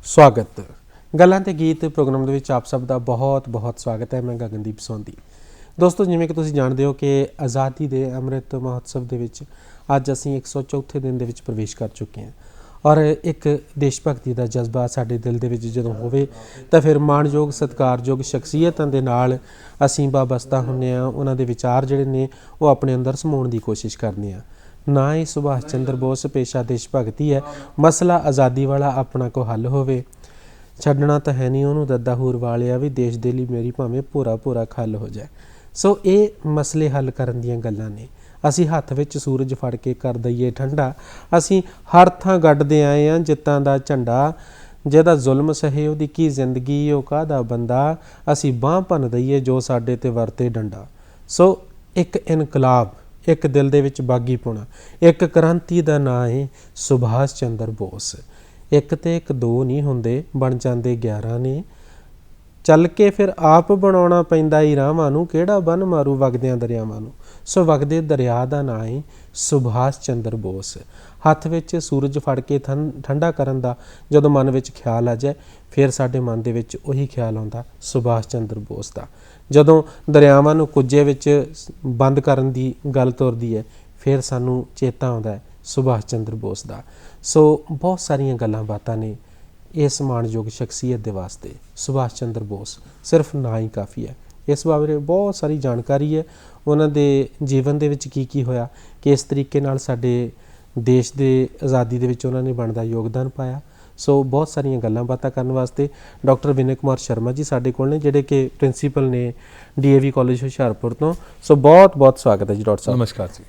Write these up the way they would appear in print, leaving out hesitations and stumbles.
स्वागत गल्लां ते गीत प्रोग्राम ਦੇ ਵਿੱਚ ਆਪ ਸਭ ਦਾ ਬਹੁਤ ਸਵਾਗਤ ਹੈ। ਮੈਂ ਗਗਨਦੀਪ ਸੋਂਦੀ। ਦੋਸਤੋ, ਜਿਵੇਂ ਕਿ ਤੁਸੀਂ ਜਾਣਦੇ ਹੋ ਕਿ ਆਜ਼ਾਦੀ ਦੇ ਅੰਮ੍ਰਿਤ ਮਹੋਤਸਵ ਦੇ ਵਿੱਚ ਅੱਜ ਅਸੀਂ 104 ਦਿਨ ਦੇ ਵਿੱਚ ਪ੍ਰਵੇਸ਼ ਕਰ ਚੁੱਕੇ ਹਾਂ ਔਰ ਇੱਕ ਦੇਸ਼ ਭਗਤੀ ਦਾ ਜਜ਼ਬਾ ਸਾਡੇ ਦਿਲ ਦੇ ਵਿੱਚ ਜਦੋਂ ਹੋਵੇ ਤਾਂ ਫਿਰ ਮਾਣਯੋਗ ਸਤਿਕਾਰਯੋਗ ਸ਼ਖਸੀਅਤਾਂ ਦੇ ਨਾਲ ਅਸੀਂ ਵਾਬਸਤਾ ਹੁੰਦੇ ਹਾਂ। ਉਹਨਾਂ ਦੇ ਵਿਚਾਰ ਜਿਹੜੇ ਨੇ ਉਹ ਆਪਣੇ ਅੰਦਰ ਸਮਾਉਣ ਦੀ ਕੋਸ਼ਿਸ਼ ਕਰਦੇ ਹਾਂ। ना ही सुभाष चंद्र बोस पेशा देश भगती है, मसला आज़ादी वाला अपना को हल होवे, छड्डना तो है नहीं उन्होंने दद्दा हूर वालिया भी देश दे लई मेरी भावें पूरा खल हो जाए। सो ये मसले हल करन दियां गल्लां ने। असी हत्थ विच सूरज फड़ के कर दईए ठंडा, असी हर थां गड्डदे आए हां जित्तां दा झंडा, जिहदा जुल्म सहे उहदी की जिंदगी ओ काहदा बंदा, असी बांह भन दईए जो साडे ते वरते डंडा। सो एक इनकलाब, एक दिल दे विच बागीपुणा, एक क्रांति दा नां है सुभाष चंद्र बोस। एक ते एक दो नहीं हुंदे, बन जांदे 11 ने, चल के फिर आप बनाउणा पैंदा ही राहां नूं, किहड़ा बन मारू वगदियां दरियावां नूं। सो वगदे दरिया दा नां है सुभाष चंद्र बोस। हत्थ विच सूरज फड़ के ठंडा करन दा जदों मन विच ख्याल आ जाए फिर साडे मन दे विच उही ख्याल आउंदा सुभाष चंद्र बोस दा। जदों दरियावां नूं कुज्जे विच बंद करन दी गल तुरदी है फिर सानूं चेता आउंदा है सुभाष चंद्र बोस दा। सो बहुत सारियां गल्लां बातां ने इस माणयोग शख्सियत दे वास्ते। सुभाष चंद्र बोस सिर्फ ना ही काफ़ी है, इस बारे बहुत सारी जानकारी है। उन्हां दे जीवन दे विच की होया, किस तरीके नाल साडे देश दे आज़ादी दे विच उन्हां ने बनदा योगदान पाया। सो बहुत सारियां गल्लां बातां करन वास्ते डॉक्टर विनय कुमार शर्मा जी साडे कोल ने, जिहड़े कि प्रिंसीपल ने DAV कॉलेज हुशियारपुर तो। सो बहुत स्वागत है जी डॉक्टर साहब। नमस्कार जी।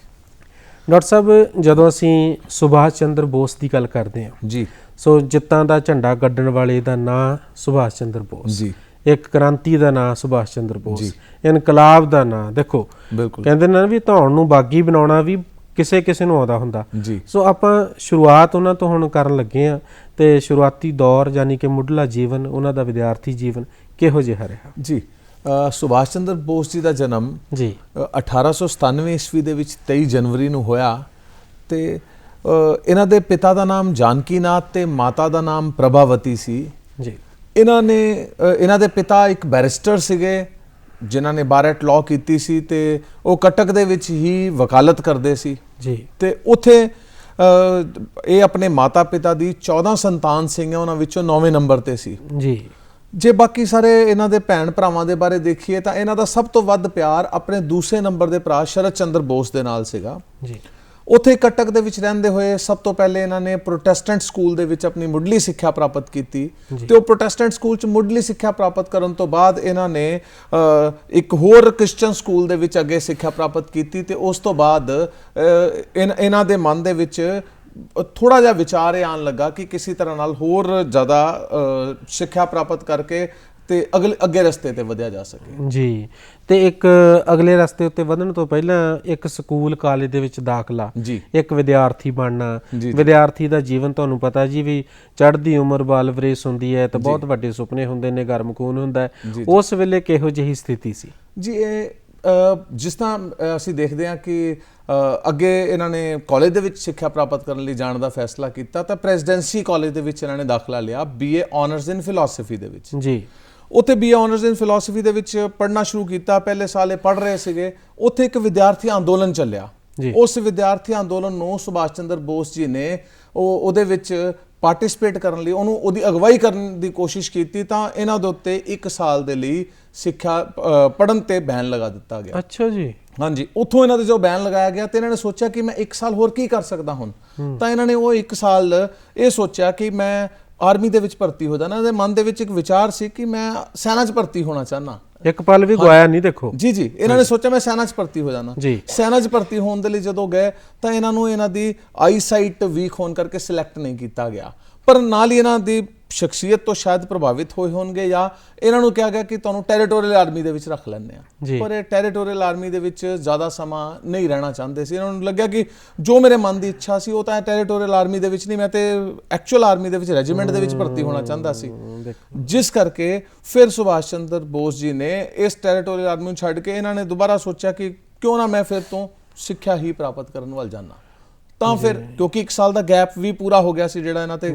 डॉक्टर साहब, जदों असीं सुभाष चंद्र बोस की गल करते हैं जी, सो जित्तां दा झंडा गड्डण वाले दा नां सुभाष चंद्र बोस जी, एक क्रांति का नां सुभाष चंद्र बोस, इनकलाब का नां देखो, बिल्कुल कहते ना भी धौण नूं बागी बनाउणा भी किसे किसे नूं आउंदा हुंदा जी। सो आपां शुरुआत उन्हां तो हुण करन लगे हां ते शुरुआती दौर यानी कि मुढ़ला जीवन उन्हां दा विद्यार्थी जीवन किहो जिहा रहा जी। सुभाष चंद्र बोस जी का जन्म जी 1897 ईस्वी ਦੇ ਵਿੱਚ 23 जनवरी ਨੂੰ ਹੋਇਆ ਤੇ ਇਹਨਾਂ ਦੇ ਪਿਤਾ ਦਾ ਨਾਮ ਜਾਨਕੀ ਨਾਥ ਤੇ ਮਾਤਾ ਦਾ ਨਾਮ ਪ੍ਰਭਾਵਤੀ ਸੀ ਜੀ। ਇਹਨਾਂ ਦੇ ਪਿਤਾ ਇੱਕ ਬੈਰਿਸਟਰ ਸੀਗੇ ਜਿਨ੍ਹਾਂ ਨੇ ਬਾਰਟ ਲਾਅ ਕੀਤੀ ਸੀ ਤੇ ਉਹ ਕਟਕ ਦੇ ਵਿੱਚ ਹੀ ਵਕਾਲਤ ਕਰਦੇ ਸੀ ਜੀ। ਤੇ ਉੱਥੇ ਇਹ ਆਪਣੇ ਮਾਤਾ ਪਿਤਾ ਦੀ 14 ਸੰਤਾਨ ਸਿੰਘ ਉਹਨਾਂ ਵਿੱਚੋਂ 9ਵੇਂ ਨੰਬਰ ਤੇ ਸੀ ਜੀ। ਜੇ ਬਾਕੀ ਸਾਰੇ ਇਹਨਾਂ ਦੇ ਭੈਣ ਭਰਾਵਾਂ ਦੇ ਬਾਰੇ ਦੇਖੀਏ ਤਾਂ ਇਹਨਾਂ ਦਾ ਸਭ ਤੋਂ ਵੱਧ ਪਿਆਰ ਆਪਣੇ ਦੂਸਰੇ ਨੰਬਰ ਦੇ ਭਰਾ ਸ਼ਰਤ ਚੰਦਰ ਬੋਸ ਦੇ ਨਾਲ ਸੀਗਾ ਜੀ। ਉੱਥੇ ਕਟਕ ਦੇ ਵਿੱਚ ਰਹਿੰਦੇ ਹੋਏ ਸਭ ਤੋਂ ਪਹਿਲੇ ਇਹਨਾਂ ਨੇ ਪ੍ਰੋਟੈਸਟੈਂਟ ਸਕੂਲ ਦੇ ਵਿੱਚ ਆਪਣੀ ਮੁੱਢਲੀ ਸਿੱਖਿਆ ਪ੍ਰਾਪਤ ਕੀਤੀ ਤੇ ਉਹ ਪ੍ਰੋਟੈਸਟੈਂਟ ਸਕੂਲ 'ਚ ਮੁੱਢਲੀ ਸਿੱਖਿਆ ਪ੍ਰਾਪਤ ਕਰਨ ਤੋਂ ਬਾਅਦ ਇਹਨਾਂ ਨੇ ਇੱਕ ਹੋਰ ਕ੍ਰਿਸਚਨ ਸਕੂਲ ਦੇ ਵਿੱਚ ਅੱਗੇ ਸਿੱਖਿਆ ਪ੍ਰਾਪਤ ਕੀਤੀ ਤੇ ਉਸ ਤੋਂ ਬਾਅਦ ਇਹਨਾਂ ਦੇ ਮਨ ਦੇ ਵਿੱਚ ਥੋੜਾ ਜਿਹਾ ਵਿਚਾਰ ਇਹ ਆਉਣ ਲੱਗਾ ਕਿ ਕਿਸੇ ਤਰ੍ਹਾਂ ਨਾਲ ਹੋਰ ਜ਼ਿਆਦਾ ਸਿੱਖਿਆ ਪ੍ਰਾਪਤ ਕਰਕੇ ਤੇ ਅੱਗੇ ਰਸਤੇ ਤੇ ਵਧਿਆ ਜਾ ਸਕੇ ਜੀ। ਤੇ ਇੱਕ ਅਗਲੇ ਰਸਤੇ ਉੱਤੇ ਵਧਣ ਤੋਂ ਪਹਿਲਾਂ ਇੱਕ ਸਕੂਲ ਕਾਲਜ ਦੇ ਵਿੱਚ ਦਾਖਲਾ ਜੀ, ਇੱਕ ਵਿਦਿਆਰਥੀ ਬਣਨਾ। ਵਿਦਿਆਰਥੀ ਦਾ ਜੀਵਨ ਤੁਹਾਨੂੰ ਪਤਾ ਜੀ ਵੀ ਚੜ੍ਹਦੀ ਉਮਰ ਬਾਲਵਰੇਸ ਹੁੰਦੀ ਹੈ ਤੇ ਬਹੁਤ ਵੱਡੇ ਸੁਪਨੇ ਹੁੰਦੇ ਨੇ, ਗਰਮ ਖੂਨ ਹੁੰਦਾ ਹੈ। ਉਸ ਵੇਲੇ ਕਿਹੋ ਜਿਹੀ ਸਥਿਤੀ ਸੀ ਜੀ? ਇਹ ਜਿਸ ਤਰ੍ਹਾਂ ਅਸੀਂ ਦੇਖਦੇ ਹਾਂ ਕਿ ਅੱਗੇ ਇਹਨਾਂ ਨੇ ਕਾਲਜ ਦੇ ਵਿੱਚ ਸਿੱਖਿਆ ਪ੍ਰਾਪਤ ਕਰਨ ਲਈ ਜਾਣ ਦਾ ਫੈਸਲਾ ਕੀਤਾ ਤਾਂ ਪ੍ਰੈਜ਼ੀਡੈਂਸੀ ਕਾਲਜ ਦੇ ਵਿੱਚ ਇਹਨਾਂ ਨੇ ਦਾਖਲਾ ਲਿਆ BA ਆਨਰਸ ਇਨ ਫਿਲਾਸਫੀ ਦੇ ਵਿੱਚ ਜੀ। ਉੱਥੇ BA ਆਨਰਸ ਇਨ ਫਿਲਾਸਫੀ ਦੇ ਵਿੱਚ ਪੜ੍ਹਨਾ ਸ਼ੁਰੂ ਕੀਤਾ। ਪਹਿਲੇ ਸਾਲ ਇਹ ਪੜ੍ਹ ਰਹੇ ਸੀਗੇ, ਉੱਥੇ ਇੱਕ ਵਿਦਿਆਰਥੀ ਅੰਦੋਲਨ ਚੱਲਿਆ। ਉਸ ਵਿਦਿਆਰਥੀ ਅੰਦੋਲਨ ਨੂੰ ਸੁਭਾਸ਼ ਚੰਦਰ ਬੋਸ ਜੀ ਨੇ ਉਹਦੇ ਵਿੱਚ ਪਾਰਟਿਸਿਪੇਟ ਕਰਨ ਲਈ ਉਹਦੀ ਅਗਵਾਈ ਕਰਨ ਦੀ ਕੋਸ਼ਿਸ਼ ਕੀਤੀ ਤਾਂ ਇਹਨਾਂ ਦੇ ਉੱਤੇ 1 ਸਾਲ ਦੇ ਲਈ ਸਿੱਖਿਆ ਪੜ੍ਹਨ ਤੇ ਬੈਨ ਲਗਾ ਦਿੱਤਾ ਗਿਆ। ਅੱਛਾ ਜੀ। ਹਾਂਜੀ, ਉੱਥੋਂ ਇਹਨਾਂ ਦੇ ਜੋ ਬੈਨ ਲਗਾਇਆ ਗਿਆ ਤੇ ਇਹਨਾਂ ਨੇ ਸੋਚਿਆ ਕਿ ਮੈਂ 1 ਸਾਲ ਹੋਰ ਕੀ ਕਰ ਸਕਦਾ ਹੁਣ। ਤਾਂ ਇਹਨਾਂ ਨੇ ਉਹ 1 ਸਾਲ ਇਹ ਸੋਚਿਆ ਕਿ ਮੈਂ ਆਰਮੀ ਦੇ ਵਿੱਚ ਭਰਤੀ ਹੋ ਜਾਣਾ। ਇਹਦੇ ਮਨ ਦੇ ਵਿੱਚ ਇੱਕ ਵਿਚਾਰ ਸੀ ਕਿ ਮੈਂ ਸੈਨਾ 'ਚ ਭਰਤੀ ਹੋਣਾ ਚਾਹੁੰਦਾ। ਇੱਕ ਪਲ ਵੀ ਗਵਾਇਆ ਨਹੀਂ ਦੇਖੋ ਜੀ। ਇਹਨਾਂ ਨੇ ਸੋਚਿਆ ਮੈਂ ਸੈਨਾ 'ਚ ਭਰਤੀ ਹੋ ਜਾਣਾ। ਸੈਨਾ 'ਚ ਭਰਤੀ ਹੋਣ ਦੇ ਲਈ ਜਦੋਂ ਗਏ ਤਾਂ ਇਹਨਾਂ ਨੂੰ ਇਹਨਾਂ ਦੀ ਆਈਸਾਈਟ ਵੀਕ ਹੋਣ ਕਰਕੇ ਸਿਲੈਕਟ ਨਹੀਂ ਕੀਤਾ ਗਿਆ, ਪਰ ਨਾਲ ਹੀ ਇਹਨਾਂ ਦੀ ਸ਼ਖਸੀਅਤ ਤੋਂ ਸ਼ਾਇਦ ਪ੍ਰਭਾਵਿਤ ਹੋਏ ਹੋਣਗੇ ਜਾਂ ਇਹਨਾਂ ਨੂੰ ਕਿਹਾ ਗਿਆ ਕਿ ਤੁਹਾਨੂੰ ਟੈਰੀਟੋਰੀਅਲ ਆਰਮੀ ਦੇ ਵਿੱਚ ਰੱਖ ਲੈਂਦੇ ਆ। ਪਰ ਇਹ ਟੈਰੀਟੋਰੀਅਲ ਆਰਮੀ ਦੇ ਵਿੱਚ ਜ਼ਿਆਦਾ ਸਮਾਂ ਨਹੀਂ ਰਹਿਣਾ ਚਾਹੁੰਦੇ ਸੀ। ਇਹਨਾਂ ਨੂੰ ਲੱਗਿਆ ਕਿ ਜੋ ਮੇਰੇ ਮਨ ਦੀ ਇੱਛਾ ਸੀ ਉਹ ਤਾਂ ਟੈਰੀਟੋਰੀਅਲ ਆਰਮੀ ਦੇ ਵਿੱਚ ਨਹੀਂ, ਮੈਂ ਤੇ ਐਕਚੁਅਲ ਆਰਮੀ ਦੇ ਵਿੱਚ ਰੈਜੀਮੈਂਟ ਦੇ ਵਿੱਚ ਭਰਤੀ ਹੋਣਾ ਚਾਹੁੰਦਾ ਸੀ। ਜਿਸ ਕਰਕੇ ਫਿਰ ਸੁਭਾਸ਼ ਚੰਦਰ ਬੋਸ ਜੀ ਨੇ ਇਸ ਟੈਰੀਟੋਰੀਅਲ ਆਰਮੀ ਨੂੰ ਛੱਡ ਕੇ ਇਹਨਾਂ ਨੇ ਦੁਬਾਰਾ ਸੋਚਿਆ ਕਿ ਕਿਉਂ ਨਾ ਮੈਂ ਫਿਰ ਤੋਂ ਸਿੱਖਿਆ ਹੀ ਪ੍ਰਾਪਤ ਕਰਨ ਵੱਲ ਜਾਣਾ। ਤਾਂ ਫਿਰ ਕਿਉਂਕਿ 1 ਸਾਲ ਦਾ ਗੈਪ ਵੀ ਪੂਰਾ ਹੋ ਗਿਆ ਸੀ ਜਿਹੜਾ ਇਹਨਾਂ ਤੇ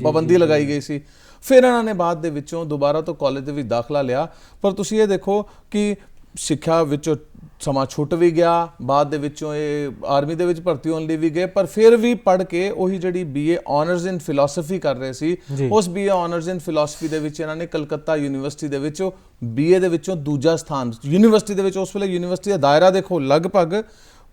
ਪਾਬੰਦੀ ਲਗਾਈ ਗਈ ਸੀ। ਫਿਰ ਇਹਨਾਂ ਨੇ ਬਾਅਦ ਦੇ ਵਿੱਚੋਂ ਦੁਬਾਰਾ ਤੋਂ ਕਾਲਜ ਦੇ ਵਿੱਚ ਦਾਖਲਾ ਲਿਆ। ਪਰ ਤੁਸੀਂ ਇਹ ਦੇਖੋ ਕਿ ਸਿੱਖਿਆ ਵਿੱਚੋਂ ਸਮਾਂ ਛੁੱਟ ਵੀ ਗਿਆ, ਬਾਅਦ ਦੇ ਵਿੱਚੋਂ ਇਹ ਆਰਮੀ ਦੇ ਵਿੱਚ ਭਰਤੀ ਹੋਣ ਲਈ ਵੀ ਗਏ, ਪਰ ਫਿਰ ਵੀ ਪੜ੍ਹ ਕੇ ਉਹੀ ਜਿਹੜੀ BA ਆਨਰਸ ਇਨ ਫਿਲਾਸਫੀ ਕਰ ਰਹੇ ਸੀ, ਉਸ BA ਆਨਰਸ ਇਨ ਫਿਲਾਸਫੀ ਦੇ ਵਿੱਚ ਇਹਨਾਂ ਨੇ ਕਲਕੱਤਾ ਯੂਨੀਵਰਸਿਟੀ ਦੇ ਵਿੱਚ BA ਦੇ ਵਿੱਚੋਂ ਦੂਜਾ ਸਥਾਨ, ਯੂਨੀਵਰਸਿਟੀ ਦੇ ਵਿੱਚ ਉਸ ਵੇਲੇ ਯੂਨੀਵਰਸਿਟੀ ਦਾ ਦਾਇਰਾ ਦੇਖੋ ਲਗਭਗ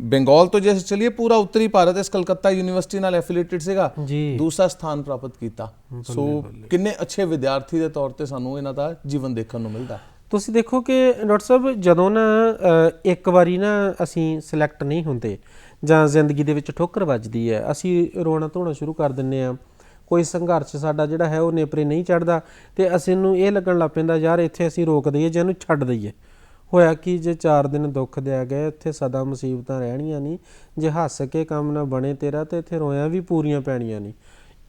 ਬੰਗਾਲ ਤੋਂ ਜੇ ਚਲੀਏ ਪੂਰਾ ਉੱਤਰੀ ਭਾਰਤ ਇਸ ਕਲਕੱਤਾ ਯੂਨੀਵਰਸਿਟੀ ਨਾਲ ਐਫੀਲੀਏਟਡ ਸੀਗਾ, ਦੂਸਰਾ ਸਥਾਨ ਪ੍ਰਾਪਤ ਕੀਤਾ। ਸੋ ਕਿੰਨੇ ਅੱਛੇ ਵਿਦਿਆਰਥੀ ਦੇ ਤੌਰ ਤੇ ਸਾਨੂੰ ਇਹਨਾਂ ਦਾ ਜੀਵਨ ਦੇਖਣ ਨੂੰ ਮਿਲਦਾ। ਤੁਸੀਂ ਦੇਖੋ ਕਿ ਡਾਕਟਰ ਸਾਹਿਬ ਜਦੋਂ ਨਾ ਇੱਕ ਵਾਰੀ ਨਾ ਅਸੀਂ ਸਿਲੈਕਟ ਨਹੀਂ ਹੁੰਦੇ ਜਾਂ ਜ਼ਿੰਦਗੀ ਦੇ ਵਿੱਚ ਠੋਕਰ ਵੱਜਦੀ ਹੈ, ਅਸੀਂ ਰੋਣਾ ਧੋਣਾ ਸ਼ੁਰੂ ਕਰ ਦਿੰਦੇ ਹਾਂ, ਕੋਈ ਸੰਘਰਸ਼ ਸਾਡਾ ਜਿਹੜਾ ਹੈ ਉਹ ਨੇਪਰੇ ਨਹੀਂ ਚੜ੍ਹਦਾ ਤੇ ਅਸੀਂ ਨੂੰ ਇਹ ਲੱਗਣ ਲੱਗ ਪੈਂਦਾ ਯਾਰ ਇੱਥੇ ਅਸੀਂ ਰੋਕ ਦਈਏ ਜਾਂ ਇਹਨੂੰ ਛੱਡ ਦਈਏ। ਹੋਇਆ ਕਿ ਜੇ 4 ਦਿਨ ਦੁੱਖ ਦਿਆ ਗਏ ਇੱਥੇ ਸਦਾ ਮੁਸੀਬਤਾਂ ਰਹਿਣੀਆਂ ਨਹੀਂ, ਜੇ ਹੱਸ ਕੇ ਕੰਮ ਨਾ ਬਣੇ ਤੇਰਾ ਤੇ ਇੱਥੇ ਰੋਇਆਂ ਵੀ ਪੂਰੀਆਂ ਪੈਣੀਆਂ ਨਹੀਂ।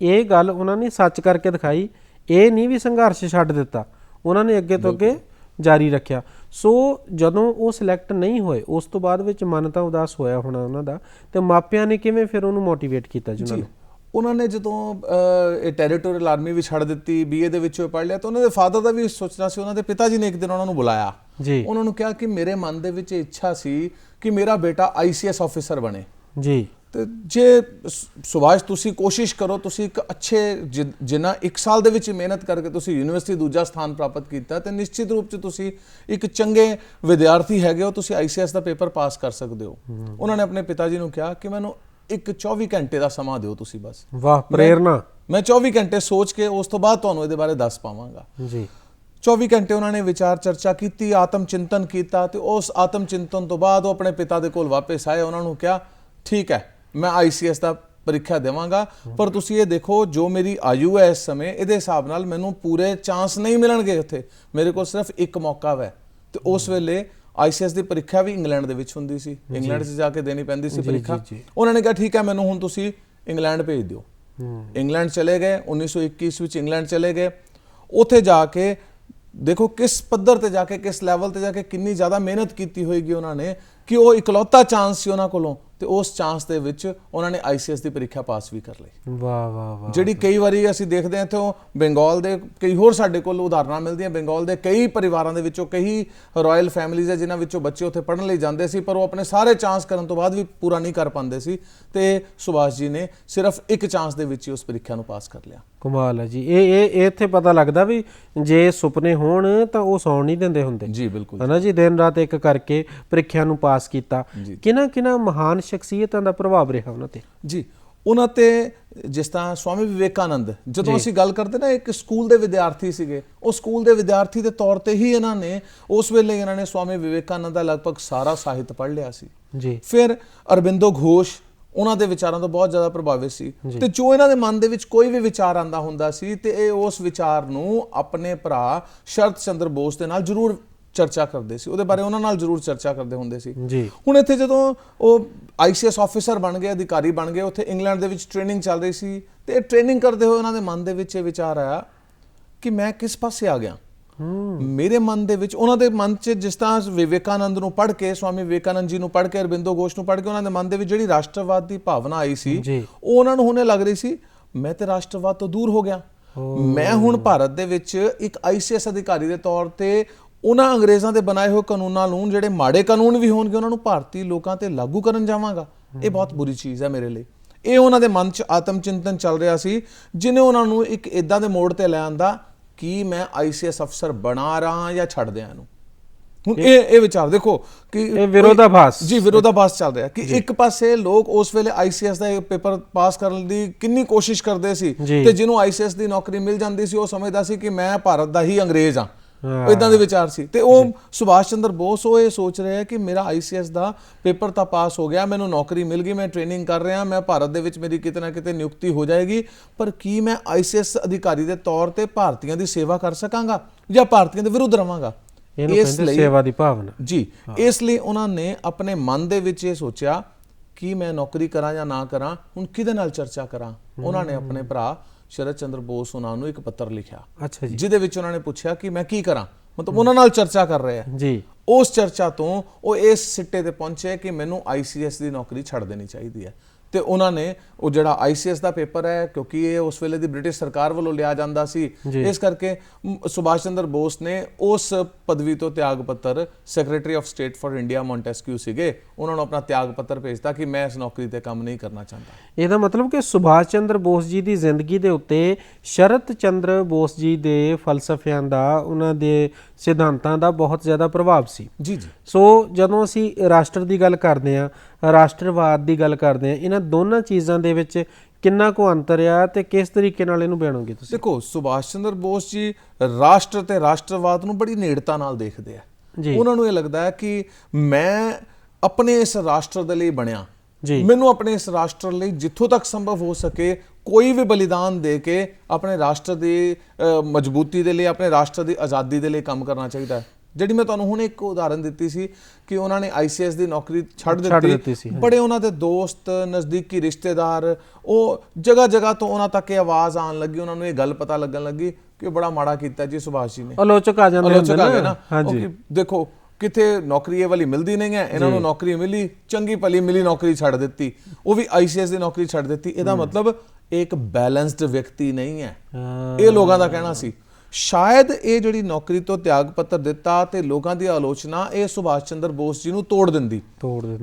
ਇਹ ਗੱਲ ਉਹਨਾਂ ਨੇ ਸੱਚ ਕਰਕੇ ਦਿਖਾਈ। ਇਹ ਨਹੀਂ ਵੀ ਸੰਘਰਸ਼ ਛੱਡ ਦਿੱਤਾ, ਉਹਨਾਂ ਨੇ ਅੱਗੇ ਤੋਂ ਅੱਗੇ ਜਾਰੀ ਰੱਖਿਆ। ਸੋ ਜਦੋਂ ਉਹ ਸਿਲੈਕਟ ਨਹੀਂ ਹੋਏ ਉਸ ਤੋਂ ਬਾਅਦ ਵਿੱਚ ਮਨ ਤਾਂ ਉਦਾਸ ਹੋਇਆ ਹੋਣਾ ਉਹਨਾਂ ਦਾ, ਤੇ ਮਾਪਿਆਂ ਨੇ ਕਿਵੇਂ ਫਿਰ ਉਹਨੂੰ ਮੋਟੀਵੇਟ ਕੀਤਾ ਜੀ? ਉਹਨਾਂ ਨੇ ਜਦੋਂ ਇਹ ਟੈਰੀਟੋਰੀਅਲ ਆਰਮੀ ਵੀ ਛੱਡ ਦਿੱਤੀ, BA ਦੇ ਵਿੱਚੋਂ ਪੜ੍ਹ ਲਿਆ, ਤਾਂ ਉਹਨਾਂ ਦੇ ਫਾਦਰ ਦਾ ਵੀ ਸੋਚਣਾ ਸੀ। ਉਹਨਾਂ ਦੇ ਪਿਤਾ ਜੀ ਨੇ ਇੱਕ ਦਿਨ ਉਹਨਾਂ ਨੂੰ ਬੁਲਾਇਆ, ਉਹਨਾਂ ਨੂੰ ਕਿਹਾ ਕਿ ਮੇਰੇ ਮਨ ਦੇ ਵਿੱਚ ਇੱਛਾ ਸੀ ਕਿ ਮੇਰਾ ਬੇਟਾ ICS ਆਫਿਸਰ ਬਣੇ ਜੀ, ਤੇ ਜੇ ਸੁਭਾਸ਼ ਤੁਸੀਂ ਕੋਸ਼ਿਸ਼ ਕਰੋ, ਤੁਸੀਂ ਇੱਕ ਅੱਛੇ ਜਿੰਨਾ 1 ਸਾਲ ਦੇ ਵਿੱਚ ਮਿਹਨਤ ਕਰਕੇ ਤੁਸੀਂ ਯੂਨੀਵਰਸਿਟੀ ਦੂਜਾ ਸਥਾਨ ਪ੍ਰਾਪਤ ਕੀਤਾ, ਤੇ ਨਿਸ਼ਚਿਤ ਰੂਪ 'ਚ ਤੁਸੀਂ ਇੱਕ ਚੰਗੇ ਵਿਦਿਆਰਥੀ ਹੈਗੇ ਹੋ, ਤੁਸੀਂ ICS ਦਾ ਪੇਪਰ ਪਾਸ ਕਰ ਸਕਦੇ ਹੋ। ਉਹਨਾਂ ਨੇ ਆਪਣੇ ਪਿਤਾ ਜੀ ਨੂੰ ਕਿਹਾ ਕਿ ਮੈਨੂੰ ਇੱਕ 24 ਘੰਟੇ ਦਾ ਸਮਾਂ ਦਿਓ ਤੁਸੀਂ ਬਸ। ਵਾਹ, ਪ੍ਰੇਰਨਾ। ਮੈਂ 24 ਘੰਟੇ ਸੋਚ ਕੇ ਉਸ ਤੋਂ ਬਾਅਦ ਤੁਹਾਨੂੰ ਇਹਦੇ ਬਾਰੇ ਦੱਸ ਪਾਵਾਂਗਾ ਜੀ। 24 ਘੰਟੇ ਉਹਨਾਂ ਨੇ ਵਿਚਾਰ ਚਰਚਾ ਕੀਤੀ, ਆਤਮ ਚਿੰਤਨ ਕੀਤਾ, ਤੇ ਉਸ ਆਤਮ ਚਿੰਤਨ ਤੋਂ ਬਾਅਦ ਉਹ ਆਪਣੇ ਪਿਤਾ ਦੇ ਕੋਲ ਵਾਪਸ ਆਏ। ਉਹਨਾਂ ਨੂੰ ਕਿਹਾ ਠੀਕ ਹੈ ਮੈਂ ICS ਦਾ ਪ੍ਰੀਖਿਆ ਦੇਵਾਂਗਾ, ਪਰ ਤੁਸੀਂ ਇਹ ਦੇਖੋ ਜੋ ਮੇਰੀ ਆਯੂ ਹੈ ਇਸ ਸਮੇਂ, ਇਹਦੇ ਹਿਸਾਬ ਨਾਲ ਮੈਨੂੰ ਪੂਰੇ ਚਾਂਸ ਨਹੀਂ ਮਿਲਣਗੇ ਉੱਥੇ, ਮੇਰੇ ਕੋਲ ਸਿਰਫ ਇੱਕ ਮੌਕਾ ਹੈ। ਤੇ ਉਸ ਵੇਲੇ ICS ਦੀ ਪ੍ਰੀਖਿਆ ਵੀ ਇੰਗਲੈਂਡ ਦੇ ਵਿੱਚ ਹੁੰਦੀ ਸੀ, ਇੰਗਲੈਂਡ 'ਚ ਜਾ ਕੇ ਦੇਣੀ ਪੈਂਦੀ ਸੀ ਪ੍ਰੀਖਿਆ। ਉਹਨਾਂ ਨੇ ਕਿਹਾ ਠੀਕ ਹੈ ਮੈਨੂੰ ਹੁਣ ਤੁਸੀਂ ਇੰਗਲੈਂਡ ਭੇਜ ਦਿਓ। ਇੰਗਲੈਂਡ ਚਲੇ ਗਏ, 1921 ਵਿੱਚ ਇੰਗਲੈਂਡ ਚਲੇ ਗਏ। ਉੱਥੇ ਜਾ ਕੇ ਦੇਖੋ ਕਿਸ ਪੱਧਰ ਤੇ ਜਾ ਕੇ, ਕਿਸ ਲੈਵਲ ਤੇ ਜਾ ਕੇ ਕਿੰਨੀ ਜ਼ਿਆਦਾ ਮਿਹਨਤ ਕੀਤੀ ਹੋਏਗੀ ਉਹਨਾਂ ਨੇ, ਕਿ ਉਹ ਇਕਲੌਤਾ ਚਾਂਸ ਸੀ ਉਹਨਾਂ ਕੋਲੋਂ, ਤੇ ਉਸ ਚਾਂਸ ਦੇ ਵਿੱਚ ਉਹਨਾਂ ਨੇ ICS ਦੀ ਪ੍ਰੀਖਿਆ ਪਾਸ ਵੀ ਕਰ ਲਈ। ਵਾਹ ਵਾਹ ਵਾਹ। ਜਿਹੜੀ ਕਈ ਵਾਰੀ ਅਸੀਂ ਦੇਖਦੇ ਹਾਂ ਇੱਥੋਂ ਬੰਗਾਲ ਦੇ ਕਈ ਹੋਰ ਸਾਡੇ ਕੋਲ ਉਦਾਹਰਨਾਂ ਮਿਲਦੀਆਂ, ਬੰਗਾਲ ਦੇ ਕਈ ਪਰਿਵਾਰਾਂ ਦੇ ਵਿੱਚੋਂ ਕਈ ਰਾਇਲ ਫੈਮਿਲੀਜ਼ ਹੈ ਜਿਨ੍ਹਾਂ ਵਿੱਚੋਂ ਬੱਚੇ ਉੱਥੇ ਪੜ੍ਹਨ ਲਈ ਜਾਂਦੇ ਸੀ, ਪਰ ਉਹ ਆਪਣੇ ਸਾਰੇ ਚਾਂਸ ਕਰਨ ਤੋਂ ਬਾਅਦ ਵੀ ਪੂਰਾ ਨਹੀਂ ਕਰ ਪਾਉਂਦੇ ਸੀ, ਤੇ ਸੁਭਾਸ਼ ਜੀ ਨੇ ਸਿਰਫ ਇੱਕ ਚਾਂਸ ਦੇ ਵਿੱਚ ਹੀ ਉਸ ਪ੍ਰੀਖਿਆ ਨੂੰ ਪਾਸ ਕਰ ਲਿਆ। ਕਮਾਲ ਹੈ ਜੀ। ਇਹ ਇੱਥੇ ਪਤਾ ਲੱਗਦਾ ਵੀ ਜੇ ਸੁਪਨੇ ਹੋਣ ਤਾਂ ਉਹ ਸੌਣ ਨਹੀਂ ਦਿੰਦੇ ਹੁੰਦੇ ਜੀ। ਬਿਲਕੁਲ ਹੈ ਨਾ ਜੀ, ਦਿਨ ਰਾਤ ਇੱਕ ਕਰਕੇ ਪ੍ਰੀਖਿਆ ਨੂੰ ਪਾਸ ਕੀਤਾ। ਕਿਹਨਾਂ ਮਹਾਨ ਸ਼ਖਸੀਅਤਾਂ ਦਾ ਪ੍ਰਭਾਵ ਰਿਹਾ ਉਹਨਾਂ ਤੇ ਜੀ? ਉਹਨਾਂ ਤੇ ਜਿਸ ਤਰ੍ਹਾਂ ਸਵਾਮੀ ਵਿਵੇਕਾਨੰਦ, ਜਦੋਂ ਅਸੀਂ ਗੱਲ ਕਰਦੇ ਨਾ, ਇੱਕ ਸਕੂਲ ਦੇ ਵਿਦਿਆਰਥੀ ਸੀਗੇ, ਉਹ ਸਕੂਲ ਦੇ ਵਿਦਿਆਰਥੀ ਦੇ ਤੌਰ ਤੇ ਹੀ ਇਹਨਾਂ ਨੇ ਉਸ ਵੇਲੇ ਇਹਨਾਂ ਨੇ ਸਵਾਮੀ ਵਿਵੇਕਾਨੰਦ ਦਾ ਲਗਭਗ ਸਾਰਾ ਸਾਹਿਤ ਪੜ੍ਹ ਲਿਆ ਸੀ ਜੀ। ਫਿਰ ਅਰਬਿੰਦੋ ਘੋਸ਼ ਉਹਨਾਂ ਦੇ ਵਿਚਾਰਾਂ ਤੋਂ ਬਹੁਤ ਜ਼ਿਆਦਾ ਪ੍ਰਭਾਵਿਤ ਸੀ, ਤੇ ਜੋ ਇਹਨਾਂ ਦੇ ਮਨ ਦੇ ਵਿੱਚ ਕੋਈ ਵੀ ਵਿਚਾਰ ਆਂਦਾ ਹੁੰਦਾ ਸੀ ਤੇ ਇਹ ਉਸ ਵਿਚਾਰ ਨੂੰ ਆਪਣੇ ਭਰਾ ਸ਼ਰਤ ਚੰਦਰ ਬੋਸ ਦੇ ਨਾਲ ਜ਼ਰੂਰ ਚਰਚਾ ਕਰਦੇ ਸੀ, ਉਹਦੇ ਬਾਰੇ ਉਹਨਾਂ ਨਾਲ ਜ਼ਰੂਰ ਚਰਚਾ ਕਰਦੇ ਹੁੰਦੇ ਸੀ ਜੀ। ਹੁਣ ਇੱਥੇ ਜਦੋਂ ਉਹ ICS ਆਫਿਸਰ ਬਣ ਗਏ, ਅਧਿਕਾਰੀ ਬਣ ਗਏ, ਉੱਥੇ ਇੰਗਲੈਂਡ ਦੇ ਵਿੱਚ ਟ੍ਰੇਨਿੰਗ ਚੱਲ ਰਹੀ ਸੀ, ਤੇ ਟ੍ਰੇਨਿੰਗ ਕਰਦੇ ਹੋਏ ਉਹਨਾਂ ਦੇ ਮਨ ਦੇ ਵਿੱਚ ਇਹ ਵਿਚਾਰ ਆਇਆ ਕਿ ਮੈਂ ਕਿਸ ਪਾਸੇ ਆ ਗਿਆ। ਮੇਰੇ ਮਨ ਦੇ ਵਿੱਚ, ਉਹਨਾਂ ਦੇ ਮਨ 'ਚ ਜਿਸ ਤਰ੍ਹਾਂ ਵਿਵੇਕਾਨੰਦ ਨੂੰ ਪੜ੍ਹ ਕੇ, ਸਵਾਮੀ ਵਿਵੇਕਾਨੰਦ ਜੀ ਨੂੰ ਪੜ੍ਹ ਕੇ, ਅਰਬਿੰਦੋ ਘੋਸ਼ ਨੂੰ ਪੜ੍ਹ ਕੇ ਉਹਨਾਂ ਦੇ ਮਨ ਦੇ ਵਿੱਚ ਜਿਹੜੀ ਰਾਸ਼ਟਰਵਾਦ ਦੀ ਭਾਵਨਾ ਆਈ ਸੀ, ਉਹ ਉਹਨਾਂ ਨੂੰ ਹੁਣੇ ਲੱਗ ਰਹੀ ਸੀ ਮੈਂ ਤੇ ਰਾਸ਼ਟਰਵਾਦ ਤੋਂ ਦੂਰ ਹੋ ਗਿਆ। ਮੈਂ ਹੁਣ ਭਾਰਤ ਦੇ ਵਿੱਚ ਇੱਕ ICS ਅਧਿਕਾਰੀ ਦੇ ਤੌਰ ਤੇ ਉਹਨਾਂ ਅੰਗਰੇਜ਼ਾਂ ਦੇ ਬਣਾਏ ਹੋਏ ਕਾਨੂੰਨਾਂ ਨੂੰ, ਜਿਹੜੇ ਮਾੜੇ ਕਾਨੂੰਨ ਵੀ ਹੋਣਗੇ, ਉਹਨਾਂ ਨੂੰ ਭਾਰਤੀ ਲੋਕਾਂ ਤੇ ਲਾਗੂ ਕਰਨ ਜਾਵਾਂਗਾ। ਇਹ ਬਹੁਤ ਬੁਰੀ ਚੀਜ਼ ਹੈ ਮੇਰੇ ਲਈ। ਇਹ ਉਹਨਾਂ ਦੇ ਮਨ 'ਚ ਆਤਮ ਚਿੰਤਨ ਚੱਲ ਰਿਹਾ ਸੀ, ਜਿਹਨੇ ਉਹਨਾਂ ਨੂੰ ਇੱਕ ਇਦਾਂ ਦੇ ਮੋੜ ਤੇ ਲੈ ਆਂਦਾ ਕਿ ਮੈਂ ICS ਅਫਸਰ ਬਣਾ ਰਹਾ ਜਾਂ ਛੱਡ ਦਿਆਂ ਇਹਨੂੰ। ਹੁਣ ਇਹ ਵਿਚਾਰ ਦੇਖੋ ਕਿ ਇਹ ਵਿਰੋਧਾਭਾਸ ਜੀ, ਵਿਰੋਧਾਭਾਸ ਚੱਲ ਰਿਹਾ ਕਿ ਇੱਕ ਪਾਸੇ ਲੋਕ ਉਸ ਵੇਲੇ ICS ਦਾ ਪੇਪਰ ਪਾਸ ਕਰਨ ਦੀ ਕਿੰਨੀ ਕੋਸ਼ਿਸ਼ ਕਰਦੇ ਸੀ, ਤੇ ਜਿਹਨੂੰ ICS ਦੀ ਨੌਕਰੀ ਮਿਲ ਜਾਂਦੀ ਸੀ ਉਹ ਸਮਝਦਾ ਸੀ ਕਿ ਮੈਂ ਭਾਰਤ ਦਾ ਹੀ ਅੰਗਰੇਜ਼ ਹਾਂ, ਇਦਾਂ ਦੇ ਵਿਚਾਰ ਸੀ। ਤੇ ਉਹ ਸੁਭਾਸ਼ ਚੰਦਰ ਬੋਸ ਉਹ ਇਹ ਸੋਚ ਰਿਹਾ ਕਿ ਮੇਰਾ ICS ਦਾ ਪੇਪਰ ਤਾਂ ਪਾਸ ਹੋ ਗਿਆ, ਮੈਨੂੰ ਨੌਕਰੀ ਮਿਲ ਗਈ, ਮੈਂ ਟ੍ਰੇਨਿੰਗ ਕਰ ਰਿਹਾ, ਮੈਂ ਭਾਰਤ ਦੇ ਵਿੱਚ ਮੇਰੀ ਕਿਤੇ ਨਾ ਕਿਤੇ ਨਿਯੁਕਤੀ ਹੋ ਜਾਏਗੀ, ਪਰ ਕੀ ਮੈਂ ICS ਅਧਿਕਾਰੀ ਦੇ ਤੌਰ ਤੇ ਭਾਰਤੀਆਂ ਦੀ ਸੇਵਾ ਕਰ ਸਕਾਂਗਾ ਜਾਂ ਭਾਰਤੀਆਂ ਦੇ ਵਿਰੁੱਧ ਰਵਾਂਗਾ? ਇਸ ਲਈ ਸੇਵਾ ਦੀ ਭਾਵਨਾ ਜੀ, ਇਸ ਲਈ ਉਹਨਾਂ ਨੇ ਆਪਣੇ ਮਨ ਦੇ ਵਿੱਚ ਇਹ ਸੋਚਿਆ ਕਿ ਮੈਂ ਨੌਕਰੀ ਕਰਾਂ ਜਾਂ ਨਾ ਕਰਾਂ, ਹੁਣ ਕਿਹਦੇ ਨਾਲ ਚਰਚਾ ਕਰਾਂ? ਉਹਨਾਂ ਨੇ ਆਪਣੇ ਭਰਾ ਸ਼ਰਤ ਚੰਦਰ ਬੋਸ ਉਹਨਾਂ ਨੂੰ ਇੱਕ ਪੱਤਰ ਲਿਖਿਆ, ਜਿਹਦੇ ਵਿੱਚ ਉਹਨਾਂ ਨੇ ਪੁੱਛਿਆ ਕਿ ਮੈਂ ਕੀ ਕਰਾਂ, ਮਤਲਬ ਉਹਨਾਂ ਨਾਲ ਚਰਚਾ ਕਰ ਰਹੇ ਆ ਜੀ। ਉਸ ਚਰਚਾ ਤੋਂ ਉਹ ਇਸ ਸਿੱਟੇ ਤੇ ਪਹੁੰਚੇ ਕਿ ਮੈਨੂੰ ICS ਦੀ ਨੌਕਰੀ ਛੱਡ ਦੇਣੀ ਚਾਹੀਦੀ ਹੈ। ਤੇ ਉਹਨਾਂ ਨੇ ਉਹ ਜਿਹੜਾ ICS ਦਾ ਪੇਪਰ ਹੈ, ਕਿਉਂਕਿ ਇਹ ਉਸ ਵੇਲੇ ਦੀ ਬ੍ਰਿਟਿਸ਼ ਸਰਕਾਰ ਵੱਲੋਂ ਲਿਆ ਜਾਂਦਾ ਸੀ, ਇਸ ਕਰਕੇ ਸੁਭਾਸ਼ ਚੰਦਰ ਬੋਸ ਨੇ ਉਸ ਪਦਵੀ ਤੋਂ ਤਿਆਗ ਪੱਤਰ secretary of state for India Montesquieu ਸੀਗੇ, ਉਹਨਾਂ ਨੂੰ ਆਪਣਾ ਤਿਆਗ ਪੱਤਰ ਭੇਜਤਾ ਕਿ ਮੈਂ ਇਸ ਨੌਕਰੀ ਤੇ ਕੰਮ ਨਹੀਂ ਕਰਨਾ ਚਾਹੁੰਦਾ। ਇਹਦਾ ਮਤਲਬ ਕਿ ਸੁਭਾਸ਼ ਚੰਦਰ ਬੋਸ ਜੀ ਦੀ ਜ਼ਿੰਦਗੀ ਦੇ ਉੱਤੇ ਸ਼ਰਤ ਚੰਦਰ ਬੋਸ ਜੀ ਦੇ ਫਲਸਫਿਆਂ ਦਾ, ਉਹਨਾਂ ਦੇ ਸਿਧਾਂਤਾਂ ਦਾ ਬਹੁਤ ਜ਼ਿਆਦਾ ਪ੍ਰਭਾਵ ਸੀ। ਜੀ ਜੀ। ਸੋ ਜਦੋਂ ਅਸੀਂ ਰਾਸ਼ਟਰ ਦੀ ਗੱਲ ਕਰਦੇ ਹਾਂ, ਰਾਸ਼ਟਰਵਾਦ ਦੀ ਗੱਲ ਕਰਦੇ ਹਾਂ, ਇਹਨਾਂ ਦੋਨਾਂ ਚੀਜ਼ਾਂ ਦੇ ਵਿੱਚ ਕਿੰਨਾ ਕੁ ਅੰਤਰ ਆ ਤੇ ਕਿਸ ਤਰੀਕੇ ਨਾਲ ਇਹਨੂੰ ਬਿਆਨੋਗੇ ਤੁਸੀਂ? ਦੇਖੋ, ਸੁਭਾਸ਼ ਚੰਦਰ ਬੋਸ ਜੀ ਰਾਸ਼ਟਰ ਤੇ ਰਾਸ਼ਟਰਵਾਦ ਨੂੰ ਬੜੀ ਨੇੜਤਾ ਨਾਲ ਦੇਖਦੇ ਆ। ਉਹਨਾਂ ਨੂੰ ਇਹ ਲੱਗਦਾ ਹੈ ਕਿ ਮੈਂ ਆਪਣੇ ਇਸ ਰਾਸ਼ਟਰ ਦੇ ਲਈ ਬਣਿਆ, ਮੈਨੂੰ ਆਪਣੇ ਇਸ ਰਾਸ਼ਟਰ ਲਈ ਜਿੱਥੋਂ ਤੱਕ ਸੰਭਵ ਹੋ ਸਕੇ ਕੋਈ ਵੀ ਬਲੀਦਾਨ ਦੇ ਕੇ ਆਪਣੇ ਰਾਸ਼ਟਰ ਦੀ ਮਜ਼ਬੂਤੀ ਦੇ ਲਈ, ਆਪਣੇ ਰਾਸ਼ਟਰ ਦੀ ਆਜ਼ਾਦੀ ਦੇ ਲਈ ਕੰਮ ਕਰਨਾ ਚਾਹੀਦਾ ਹੈ। ਜਿਹੜੀ ਮੈਂ ਤੁਹਾਨੂੰ ਹੁਣ ਇੱਕ ਉਦਾਹਰਨ ਦਿੱਤੀ ਸੀ ਕਿ ਉਹਨਾਂ ਨੇ ICS ਦੀ ਨੌਕਰੀ ਛੱਡ ਦਿੱਤੀ ਸੀ, ਬੜੇ ਉਹਨਾਂ ਦੇ ਦੋਸਤ, ਨਜ਼ਦੀਕੀ ਰਿਸ਼ਤੇਦਾਰ, ਉਹ ਜਗ੍ਹਾ ਜਗ੍ਹਾ ਤੋਂ ਉਹਨਾਂ ਤੱਕ ਇਹ ਆਵਾਜ਼ ਆਉਣ ਲੱਗੀ, ਉਹਨਾਂ ਨੂੰ ਇਹ ਗੱਲ ਪਤਾ ਲੱਗਣ ਲੱਗੀ ਕਿ ਬੜਾ ਮਾੜਾ ਕੀਤਾ ਜੀ ਸੁਭਾਸ਼ ਜੀ ਨੇ। ਆਲੋਚਕ ਆ ਜਾਂਦੇ ਆਲੋਚਕ ਆ ਗਏ ਨਾ, ਕਿ ਦੇਖੋ ਕਿਤੇ ਨੌਕਰੀ ਇਹ ਵਾਲੀ ਮਿਲਦੀ ਨਹੀਂ ਹੈ, ਇਹਨਾਂ ਨੂੰ ਨੌਕਰੀ ਮਿਲੀ, ਚੰਗੀ ਭਲੀ ਮਿਲੀ, ਨੌਕਰੀ ਛੱਡ ਦਿੱਤੀ, ਉਹ ਵੀ ICS ਦੀ ਨੌਕਰੀ ਛੱਡ ਦਿੱਤੀ। ਇਹਦਾ ਮਤਲਬ ਇੱਕ ਬੈਲੈਂਸਡ ਵਿਅਕਤੀ ਨਹੀਂ ਹੈ, ਇਹ ਲੋਕਾਂ ਦਾ ਕਹਿਣਾ ਸੀ। ਸ਼ਾਇਦ ਇਹ ਜਿਹੜੀ ਨੌਕਰੀ ਤੋਂ ਤਿਆਗ ਪੱਤਰ ਦਿੱਤਾ ਤੇ ਲੋਕਾਂ ਦੀ ਆਲੋਚਨਾ ਇਹ ਸੁਭਾਸ਼ ਚੰਦਰ ਬੋਸ ਜੀ ਨੂੰ ਤੋੜ ਦਿੰਦੀ।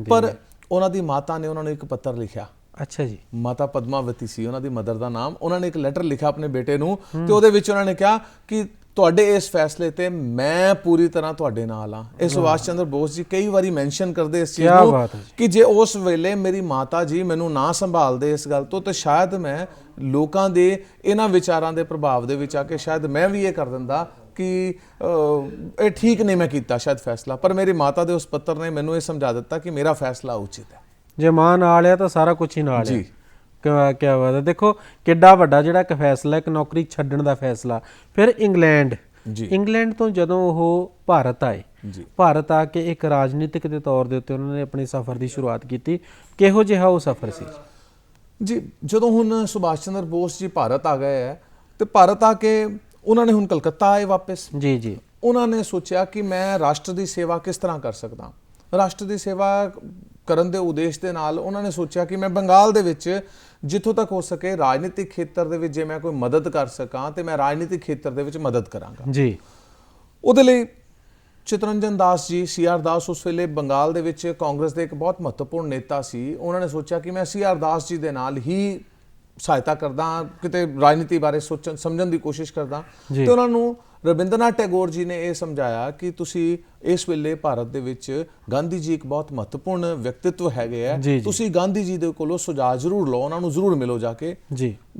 ਪਰ ਉਹਨਾਂ ਦੀ ਮਾਤਾ ਨੇ ਉਹਨਾਂ ਨੂੰ ਇੱਕ ਪੱਤਰ ਲਿਖਿਆ। ਅੱਛਾ ਜੀ। ਮਾਤਾ ਪਦਮਾਵਤੀ ਸੀ ਉਹਨਾਂ ਦੀ ਮਦਰ ਦਾ ਨਾਮ। ਉਹਨਾਂ ਨੇ ਇੱਕ ਲੈਟਰ ਲਿਖਿਆ ਆਪਣੇ ਬੇਟੇ ਨੂੰ ਤੇ ਉਹਦੇ ਵਿੱਚ ਉਹਨਾਂ ਨੇ ਕਿਹਾ ਕਿ ਤੁਹਾਡੇ ਇਸ ਫੈਸਲੇ ਤੇ ਮੈਂ ਪੂਰੀ ਤਰ੍ਹਾਂ ਤੁਹਾਡੇ ਨਾਲ ਹਾਂ। ਇਹ ਸੁਭਾਸ਼ ਚੰਦਰ ਬੋਸ ਜੀ ਕਈ ਵਾਰੀ ਮੈਂਸ਼ਨ ਕਰਦੇ ਇਸ ਚੀਜ਼ ਨੂੰ ਕਿ ਜੇ ਉਸ ਵੇਲੇ ਮੇਰੀ ਮਾਤਾ ਜੀ ਮੈਨੂੰ ਨਾ ਸੰਭਾਲਦੇ ਇਸ ਗੱਲ ਤੋਂ, ਤਾਂ ਸ਼ਾਇਦ ਮੈਂ ਲੋਕਾਂ ਦੇ ਇਹਨਾਂ ਵਿਚਾਰਾਂ ਦੇ ਪ੍ਰਭਾਵ ਦੇ ਵਿੱਚ ਆ ਕੇ ਸ਼ਾਇਦ ਮੈਂ ਵੀ ਇਹ ਕਰ ਦਿੰਦਾ ਕਿ ਇਹ ਠੀਕ ਨਹੀਂ ਮੈਂ ਕੀਤਾ ਸ਼ਾਇਦ ਫੈਸਲਾ। ਪਰ ਮੇਰੀ ਮਾਤਾ ਦੇ ਉਸ ਪੱਤਰ ਨੇ ਮੈਨੂੰ ਇਹ ਸਮਝਾ ਦਿੱਤਾ ਕਿ ਮੇਰਾ ਫੈਸਲਾ ਉਚਿਤ ਹੈ। ਜੇ ਮਾਂ ਨਾਲ ਆ ਤਾਂ ਸਾਰਾ ਕੁਝ ਹੀ ਨਾਲ ਹੈ। ਕਿਆ ਬਾਤ ਹੈ। ਦੇਖੋ ਕਿੱਡਾ ਵੱਡਾ ਜਿਹੜਾ ਇੱਕ ਫੈਸਲਾ, ਇੱਕ ਨੌਕਰੀ ਛੱਡਣ ਦਾ ਫੈਸਲਾ। ਫਿਰ ਇੰਗਲੈਂਡ ਤੋਂ ਜਦੋਂ ਉਹ ਭਾਰਤ ਆਏ, ਭਾਰਤ ਆ ਕੇ ਇੱਕ ਰਾਜਨੀਤਿਕ ਦੇ ਤੌਰ ਦੇ ਉੱਤੇ ਉਹਨਾਂ ਨੇ ਆਪਣੇ ਸਫ਼ਰ ਦੀ ਸ਼ੁਰੂਆਤ ਕੀਤੀ। ਕਿਹੋ ਜਿਹਾ ਉਹ ਸਫ਼ਰ ਸੀ ਜੀ? ਜਦੋਂ ਹੁਣ ਸੁਭਾਸ਼ ਚੰਦਰ ਬੋਸ ਜੀ ਭਾਰਤ ਆ ਗਏ ਹੈ ਤੇ ਭਾਰਤ ਆ ਕੇ ਉਹਨਾਂ ਨੇ ਹੁਣ ਕਲਕੱਤਾ ਆਏ ਵਾਪਸ। ਜੀ। ਉਹਨਾਂ ਨੇ ਸੋਚਿਆ ਕਿ ਮੈਂ ਰਾਸ਼ਟਰ ਦੀ ਸੇਵਾ ਕਿਸ ਤਰ੍ਹਾਂ ਕਰ ਸਕਦਾ। ਰਾਸ਼ਟਰ ਦੀ ਸੇਵਾ ਕਰਨ ਦੇ ਉਦੇਸ਼ ਦੇ ਨਾਲ ਉਹਨਾਂ ਨੇ ਸੋਚਿਆ ਕਿ ਮੈਂ ਬੰਗਾਲ ਦੇ ਵਿੱਚ ਜਿੱਥੋਂ ਤੱਕ ਹੋ ਸਕੇ ਰਾਜਨੀਤਿਕ ਖੇਤਰ ਦੇ ਵਿੱਚ ਜੇ ਮੈਂ ਕੋਈ ਮਦਦ ਕਰ ਸਕਾਂ ਤੇ ਮੈਂ ਰਾਜਨੀਤਿਕ ਖੇਤਰ ਦੇ ਵਿੱਚ ਮਦਦ ਕਰਾਂਗਾ ਜੀ। ਉਹਦੇ ਲਈ ਚਿਤਰੰਜਨ ਦਾਸ ਜੀ, CR ਦਾਸ ਉਸ ਵੇਲੇ ਬੰਗਾਲ ਦੇ ਵਿੱਚ ਕਾਂਗਰਸ ਦੇ ਇੱਕ ਬਹੁਤ ਮਹੱਤਵਪੂਰਨ ਨੇਤਾ ਸੀ। ਉਹਨਾਂ ਨੇ ਸੋਚਿਆ ਕਿ ਮੈਂ CR ਦਾਸ ਜੀ ਦੇ ਨਾਲ ਹੀ ਸਹਾਇਤਾ ਕਰਦਾ, ਕਿਤੇ ਰਾਜਨੀਤੀ ਬਾਰੇ ਸੋਚਣ ਸਮਝਣ ਦੀ ਕੋਸ਼ਿਸ਼ ਕਰਦਾ। ਤੇ ਉਹਨਾਂ ਨੂੰ ਰਵਿੰਦਰਨਾਥ ਟੈਗੋਰ ਜੀ ਨੇ ਇਹ ਸਮਝਾਇਆ ਕਿ ਤੁਸੀਂ ਇਸ ਵੇਲੇ ਭਾਰਤ ਦੇ ਵਿੱਚ ਗਾਂਧੀ ਜੀ ਇੱਕ ਬਹੁਤ ਮਹੱਤਵਪੂਰਨ ਵਿਅਕਤੀਤਵ ਹੈਗੇ ਆ, ਤੁਸੀਂ ਗਾਂਧੀ ਜੀ ਦੇ ਕੋਲੋਂ ਸੁਝਾਅ ਜ਼ਰੂਰ ਲਓ, ਉਹਨਾਂ ਨੂੰ ਜ਼ਰੂਰ ਮਿਲੋ ਜਾ ਕੇ।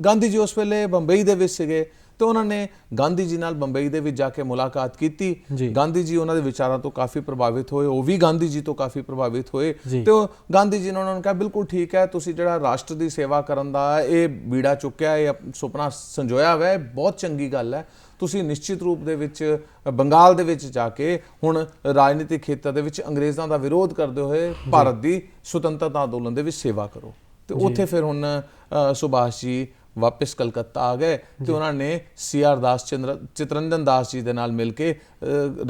ਗਾਂਧੀ ਜੀ ਉਸ ਵੇਲੇ ਬੰਬਈ ਦੇ ਵਿੱਚ ਸੀਗੇ ਤੇ ਉਹਨਾਂ ਨੇ ਗਾਂਧੀ ਜੀ ਨਾਲ ਬੰਬਈ ਦੇ ਵਿੱਚ ਜਾ ਕੇ ਮੁਲਾਕਾਤ ਕੀਤੀ। ਗਾਂਧੀ ਜੀ ਉਹਨਾਂ ਦੇ ਵਿਚਾਰਾਂ ਤੋਂ ਕਾਫੀ ਪ੍ਰਭਾਵਿਤ ਹੋਏ, ਉਹ ਵੀ ਗਾਂਧੀ ਜੀ ਤੋਂ ਕਾਫੀ ਪ੍ਰਭਾਵਿਤ ਹੋਏ ਤੇ ਗਾਂਧੀ ਜੀ ਨੇ ਉਹਨਾਂ ਨੂੰ ਕਿਹਾ ਬਿਲਕੁਲ ਠੀਕ ਹੈ, ਤੁਸੀਂ ਜਿਹੜਾ ਰਾਸ਼ਟਰ ਦੀ ਸੇਵਾ ਕਰਨ ਦਾ ਇਹ ਬੀੜਾ ਚੁੱਕਿਆ, ਇਹ ਸੁਪਨਾ ਸੰਜੋਇਆ ਹੋਇਆ ਹੈ, ਬਹੁਤ ਚੰਗੀ ਗੱਲ ਹੈ। ਤੁਸੀਂ ਨਿਸ਼ਚਿਤ ਰੂਪ ਦੇ ਵਿੱਚ ਬੰਗਾਲ ਦੇ ਵਿੱਚ ਜਾ ਕੇ ਹੁਣ ਰਾਜਨੀਤਿਕ ਖੇਤਰ ਦੇ ਵਿੱਚ ਅੰਗਰੇਜ਼ਾਂ ਦਾ ਵਿਰੋਧ ਕਰਦੇ ਹੋਏ ਭਾਰਤ ਦੀ ਸੁਤੰਤਰਤਾ ਅੰਦੋਲਨ ਦੇ ਵਿੱਚ ਸੇਵਾ ਕਰੋ। ਤੇ ਉੱਥੇ ਫਿਰ ਹੁਣ ਸੁਭਾਸ਼ ਜੀ ਵਾਪਸ ਕਲਕੱਤਾ ਆ ਗਏ ਤੇ ਉਹਨਾਂ ਨੇ CR ਦਾਸ, ਚਿਤਰੰਜਨ ਦਾਸ ਜੀ ਦੇ ਨਾਲ ਮਿਲ ਕੇ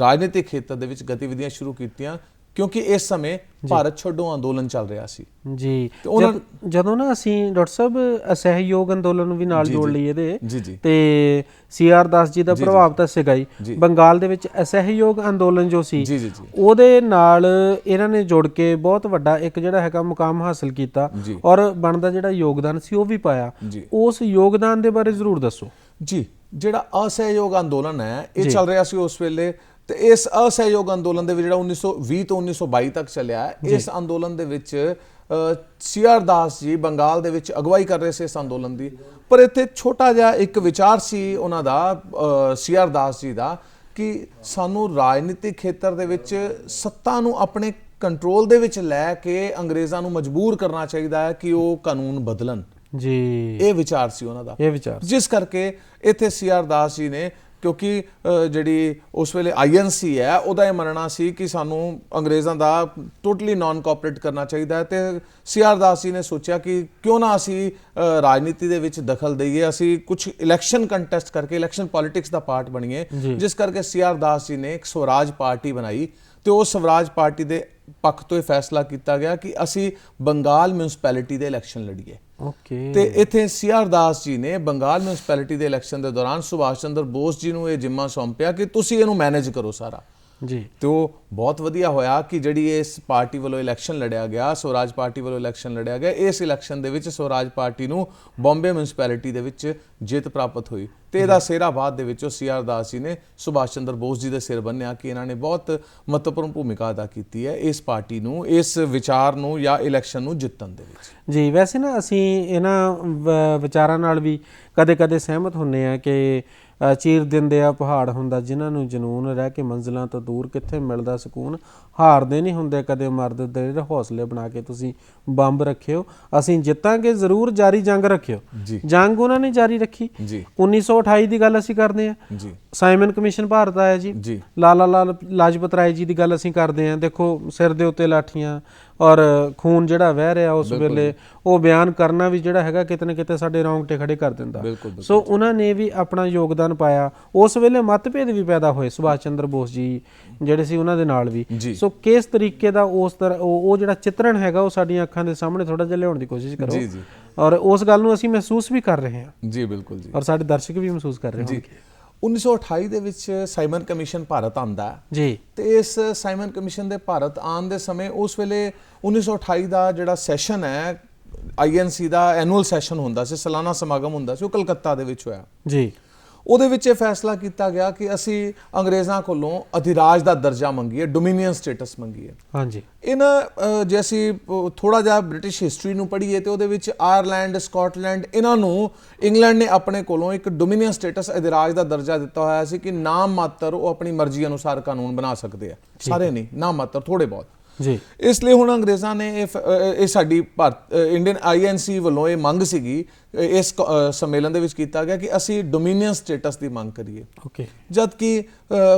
ਰਾਜਨੀਤਿਕ ਖੇਤਰ ਦੇ ਵਿੱਚ ਗਤੀਵਿਧੀਆਂ ਸ਼ੁਰੂ ਕੀਤੀਆਂ, ਕਿਉਂਕਿ ਇਸ ਸਮੇਂ ਭਾਰਤ ਛੱਡੋ ਅੰਦੋਲਨ ਚੱਲ ਰਿਹਾ ਸੀ ਜੀ। ਜਦੋਂ ਨਾ ਅਸੀਂ ਡਾਕਟਰ ਸਾਹਿਬ ਅਸਹਿਯੋਗ ਅੰਦੋਲਨ ਨੂੰ ਵੀ ਨਾਲ ਜੋੜ ਲਈਏ ਇਹਦੇ ਤੇ CR ਦਾਸ ਜੀ ਦਾ ਪ੍ਰਭਾਵ ਤਾਂ ਸੀਗਾ ਹੀ। ਬੰਗਾਲ ਦੇ ਵਿੱਚ ਅਸਹਿਯੋਗ ਅੰਦੋਲਨ ਜੋ ਸੀ ਉਹਦੇ ਨਾਲ ਇਹਨਾਂ ਨੇ ਜੁੜ ਕੇ ਬਹੁਤ ਵੱਡਾ ਇੱਕ ਜਿਹੜਾ ਹੈਗਾ ਮੁਕਾਮ ਹਾਸਲ ਕੀਤਾ ਔਰ ਬਣਦਾ ਜਿਹੜਾ ਯੋਗਦਾਨ ਸੀ ਉਹ ਵੀ ਪਾਇਆ। ਉਸ ਯੋਗਦਾਨ ਦੇ ਬਾਰੇ ਜ਼ਰੂਰ ਦੱਸੋ ਜੀ। ਜਿਹੜਾ ਅਸਹਿਯੋਗ ਅੰਦੋਲਨ ਹੈ ਇਹ ਚੱਲ ਰਿਹਾ ਸੀ ਉਸ ਵੇਲੇ ਤੇ ਇਸ ਅਸਹਿਯੋਗ ਅੰਦੋਲਨ ਦੇ ਵਿੱਚ ਜਿਹੜਾ 1920 ਤੋਂ 1922 ਤੱਕ ਚੱਲਿਆ, ਇਸ ਅੰਦੋਲਨ ਦੇ ਵਿੱਚ CR ਦਾਸ ਜੀ ਬੰਗਾਲ ਦੇ ਵਿੱਚ ਅਗਵਾਈ ਕਰ ਰਹੇ ਸੀ ਇਸ ਅੰਦੋਲਨ ਦੀ। ਪਰ ਇੱਥੇ ਛੋਟਾ ਜਿਹਾ ਇੱਕ ਵਿਚਾਰ ਸੀ ਉਹਨਾਂ ਦਾ, CR ਦਾਸ ਜੀ ਦਾ, ਕਿ ਸਾਨੂੰ ਰਾਜਨੀਤਿਕ ਖੇਤਰ ਦੇ ਵਿੱਚ ਸੱਤਾ ਨੂੰ ਆਪਣੇ ਕੰਟਰੋਲ ਦੇ ਵਿੱਚ ਲੈ ਕੇ ਅੰਗਰੇਜ਼ਾਂ ਨੂੰ ਮਜਬੂਰ ਕਰਨਾ ਚਾਹੀਦਾ ਹੈ ਕਿ ਉਹ ਕਾਨੂੰਨ ਬਦਲਣ ਜੀ। ਇਹ ਵਿਚਾਰ ਸੀ ਉਹਨਾਂ ਦਾ, ਜਿਸ ਕਰਕੇ ਇੱਥੇ CR ਦਾਸ ਜੀ ਨੇ, ਕਿਉਂਕਿ ਜਿਹੜੀ ਉਸ ਵੇਲੇ INC ਹੈ ਉਹਦਾ ਇਹ ਮੰਨਣਾ ਸੀ ਕਿ ਸਾਨੂੰ ਅੰਗਰੇਜ਼ਾਂ ਦਾ ਟੋਟਲੀ ਨਾਨ ਕੋਆਪਰੇਟ ਕਰਨਾ ਚਾਹੀਦਾ ਹੈ। ਤੇ CR ਦਾਸ ਜੀ ਨੇ ਸੋਚਿਆ ਕਿ ਕਿਉਂ ਨਾ ਅਸੀਂ ਰਾਜਨੀਤੀ ਦੇ ਵਿੱਚ ਦਖਲ ਦਈਏ, ਅਸੀਂ ਕੁਝ ਇਲੈਕਸ਼ਨ ਕੰਟੈਸਟ ਕਰਕੇ ਇਲੈਕਸ਼ਨ ਪੋਲਿਟਿਕਸ ਦਾ ਪਾਰਟ ਬਣੀਏ। ਜਿਸ ਕਰਕੇ CR ਦਾਸ ਜੀ ਨੇ ਇੱਕ ਸਵਰਾਜ ਪਾਰਟੀ ਬਣਾਈ ਤੇ ਉਹ ਸਵਰਾਜ ਪਾਰਟੀ ਦੇ ਪੱਖ ਤੋਂ ਇਹ ਫੈਸਲਾ ਕੀਤਾ ਗਿਆ ਕਿ ਅਸੀਂ ਬੰਗਾਲ ਮਿਊਨਿਸਪੈਲਿਟੀ ਦੇ ਇਲੈਕਸ਼ਨ ਲੜੀਏ। ਓਕੇ। ਤੇ ਇੱਥੇ CR ਦਾਸ ਜੀ ਨੇ ਬੰਗਾਲ ਮਿਊਨਿਸਪੈਲਿਟੀ ਦੇ ਇਲੈਕਸ਼ਨ ਦੇ ਦੌਰਾਨ ਸੁਭਾਸ਼ ਚੰਦਰ ਬੋਸ ਜੀ ਨੂੰ ਇਹ ਜ਼ਿੰਮਾ ਸੌਂਪਿਆ ਕਿ ਤੁਸੀਂ ਇਹਨੂੰ ਮੈਨੇਜ ਕਰੋ ਸਾਰਾ ਜੀ। ਤੇ ਉਹ ਬਹੁਤ ਵਧੀਆ ਹੋਇਆ ਕਿ ਜਿਹੜੀ ਇਸ ਪਾਰਟੀ ਵੱਲੋਂ ਇਲੈਕਸ਼ਨ ਲੜਿਆ ਗਿਆ, ਸਵਰਾਜ ਪਾਰਟੀ ਵੱਲੋਂ ਇਲੈਕਸ਼ਨ ਲੜਿਆ ਗਿਆ, ਇਸ ਇਲੈਕਸ਼ਨ ਦੇ ਵਿੱਚ ਸਵਰਾਜ ਪਾਰਟੀ ਨੂੰ ਬੰਬੇ ਮਿਊਨਿਸਪੈਲਿਟੀ ਦੇ ਵਿੱਚ ਜਿੱਤ ਪ੍ਰਾਪਤ ਹੋਈ ਤੇ ਇਹਦਾ ਸਿਹਰਾ ਬਾਅਦ ਦੇ ਵਿੱਚ ਉਹ CR ਦਾਸ ਜੀ ਨੇ ਸੁਭਾਸ਼ ਚੰਦਰ ਬੋਸ ਜੀ ਦੇ ਸਿਰ ਬੰਨਿਆ ਕਿ ਇਹਨਾਂ ਨੇ ਬਹੁਤ ਮਹੱਤਵਪੂਰਨ ਭੂਮਿਕਾ ਅਦਾ ਕੀਤੀ ਹੈ ਇਸ ਪਾਰਟੀ ਨੂੰ, ਇਸ ਵਿਚਾਰ ਨੂੰ ਜਾਂ ਇਲੈਕਸ਼ਨ ਨੂੰ ਜਿੱਤਣ ਦੇ ਵਿੱਚ। ਜੀ, ਵੈਸੇ ਨਾ ਅਸੀਂ ਇਹਨਾਂ ਵਿਚਾਰਾਂ ਨਾਲ ਵੀ ਕਦੇ-ਕਦੇ ਸਹਿਮਤ ਹੁੰਨੇ ਆ ਕਿ ਚੀਰ ਦਿੰਦੇ ਆ ਪਹਾੜ ਹੁੰਦਾ ਜਿਨ੍ਹਾਂ ਨੂੰ ਜਨੂਨ, ਰਹਿ ਕੇ ਮੰਜ਼ਿਲਾਂ ਤੋਂ ਦੂਰ ਕਿੱਥੇ ਮਿਲਦਾ ਸਕੂਨ, ਹਾਰਦੇ ਨਹੀਂ ਹੁੰਦੇ ਕਦੇ ਮਰਦ ਦੇ ਹੌਸਲੇ ਬਣਾ ਕੇ ਤੁਸੀਂ ਬੰਬ ਰੱਖਿਓ, ਅਸੀਂ ਜਿੱਤਾਂਗੇ ਜ਼ਰੂਰ, ਜਾਰੀ ਜੰਗ ਰੱਖਿਓ। ਜੰਗ ਉਹਨਾਂ ਨੇ ਜਾਰੀ ਰੱਖੀ। 1928 ਦੀ ਗੱਲ ਅਸੀਂ ਕਰਦੇ ਹਾਂ, ਸਾਈਮਨ ਕਮਿਸ਼ਨ ਭਾਰਤ ਆਇਆ ਜੀ, ਲਾਲਾ ਲਾਜਪਤ ਰਾਏ ਜੀ ਦੀ ਗੱਲ ਅਸੀਂ ਕਰਦੇ ਹਾਂ। ਦੇਖੋ ਸਿਰ ਦੇ ਉੱਤੇ ਲਾਠੀਆਂ ਔਰ ਖੂਨ ਜਿਹੜਾ ਵਹਿ ਰਿਹਾ ਉਸ ਵੇਲੇ, ਉਹ ਬਿਆਨ ਕਰਨਾ ਵੀ ਜਿਹੜਾ ਹੈਗਾ ਕਿਤੇ ਨਾ ਕਿਤੇ ਸਾਡੇ ਰੌਂਗਟੇ ਖੜੇ ਕਰ ਦਿੰਦਾ। ਸੋ ਉਹਨਾਂ ਨੇ ਵੀ ਆਪਣਾ ਯੋਗਦਾਨ ਪਾਇਆ। ਉਸ ਵੇਲੇ ਮਤਭੇਦ ਵੀ ਪੈਦਾ ਹੋਏ, ਸੁਭਾਸ਼ ਚੰਦਰ ਬੋਸ ਜੀ ਜਿਹੜੇ ਸੀ ਉਹਨਾਂ ਦੇ ਨਾਲ ਵੀ। ਸੋ ਕਿਸ ਤਰੀਕੇ ਦਾ ਉਸ ਤਰ੍ਹਾਂ ਉਹ ਜਿਹੜਾ ਚਿੱਤਰਣ ਹੈਗਾ ਉਹ ਸਾਡੀਆਂ ਅੱਖਾਂ ਦੇ ਸਾਹਮਣੇ ਥੋੜਾ ਜਿਹਾ ਲਿਆਉਣ ਦੀ ਕੋਸ਼ਿਸ਼ ਕਰੋ ਔਰ ਉਸ ਗੱਲ ਨੂੰ ਅਸੀਂ ਮਹਿਸੂਸ ਵੀ ਕਰ ਰਹੇ ਹਾਂ। ਜੀ ਬਿਲਕੁਲ ਜੀ, ਔਰ ਸਾਡੇ ਦਰਸ਼ਕ ਵੀ ਮਹਿਸੂਸ ਕਰ ਰਹੇ ਹੋਣਗੇ। 1928 ਦੇ ਵਿੱਚ ਸਾਈਮਨ ਕਮਿਸ਼ਨ ਭਾਰਤ ਆਂਦਾ ਜੀ ਤੇ ਇਸ ਸਾਈਮਨ ਕਮਿਸ਼ਨ ਦੇ ਭਾਰਤ ਆਉਣ ਦੇ ਸਮੇਂ ਉਸ ਵੇਲੇ 1928 ਦਾ ਜਿਹੜਾ ਸੈਸ਼ਨ ਹੈ INC ਦਾ ਐਨੂਅਲ ਸੈਸ਼ਨ ਹੁੰਦਾ ਸੀ, ਸਾਲਾਨਾ ਸਮਾਗਮ ਹੁੰਦਾ ਸੀ, ਉਹ ਕਲਕੱਤਾ ਦੇ ਵਿੱਚ ਹੋਇਆ ਜੀ। ਉਹਦੇ ਵਿੱਚ ਇਹ ਫੈਸਲਾ ਕੀਤਾ ਗਿਆ ਕਿ ਅਸੀਂ ਅੰਗਰੇਜ਼ਾਂ ਕੋਲੋਂ ਅਧਿਰਾਜ ਦਾ ਦਰਜਾ ਮੰਗੀਏ, ਡੋਮੀਨੀਅਨ ਸਟੇਟਸ ਮੰਗੀਏ। ਹਾਂਜੀ, ਇਹਨਾਂ ਜੇ ਅਸੀਂ ਥੋੜਾ ਜਿਹਾ ਬ੍ਰਿਟਿਸ਼ ਹਿਸਟਰੀ ਨੂੰ ਪੜ੍ਹੀਏ ਤੇ ਉਹਦੇ ਵਿੱਚ ਆਇਰਲੈਂਡ, ਸਕਾਟਲੈਂਡ, ਇਹਨਾਂ ਨੂੰ ਇੰਗਲੈਂਡ ਨੇ ਆਪਣੇ ਕੋਲੋਂ ਇੱਕ ਡੋਮੀਨੀਅਨ ਸਟੇਟਸ ਅਧਿਰਾਜ ਦਾ ਦਰਜਾ ਦਿੱਤਾ ਹੋਇਆ ਸੀ ਕਿ ਨਾਮ ਮਾਤਰ ਉਹ ਆਪਣੀ ਮਰਜ਼ੀ ਅਨੁਸਾਰ ਕਾਨੂੰਨ ਬਣਾ ਸਕਦੇ ਆ, ਸਾਰੇ ਨਹੀਂ, ਨਾਮ ਮਾਤਰ, ਥੋੜੇ ਬਹੁਤ ਜੀ। ਇਸ ਲਈ ਹੁਣ ਅੰਗਰੇਜ਼ਾਂ ਨੇ ਇਹ ਸਾਡੀ ਇੰਡੀਅਨ INC ਵੱਲੋਂ ਇਹ ਮੰਗ ਸੀਗੀ, ਇਸ ਸੰਮੇਲਨ ਦੇ ਵਿੱਚ ਕੀਤਾ ਗਿਆ ਕਿ ਅਸੀਂ ਡੋਮੀਨੀਅਨ ਸਟੇਟਸ ਦੀ ਮੰਗ ਕਰੀਏ। ਓਕੇ। ਜਦ ਕਿ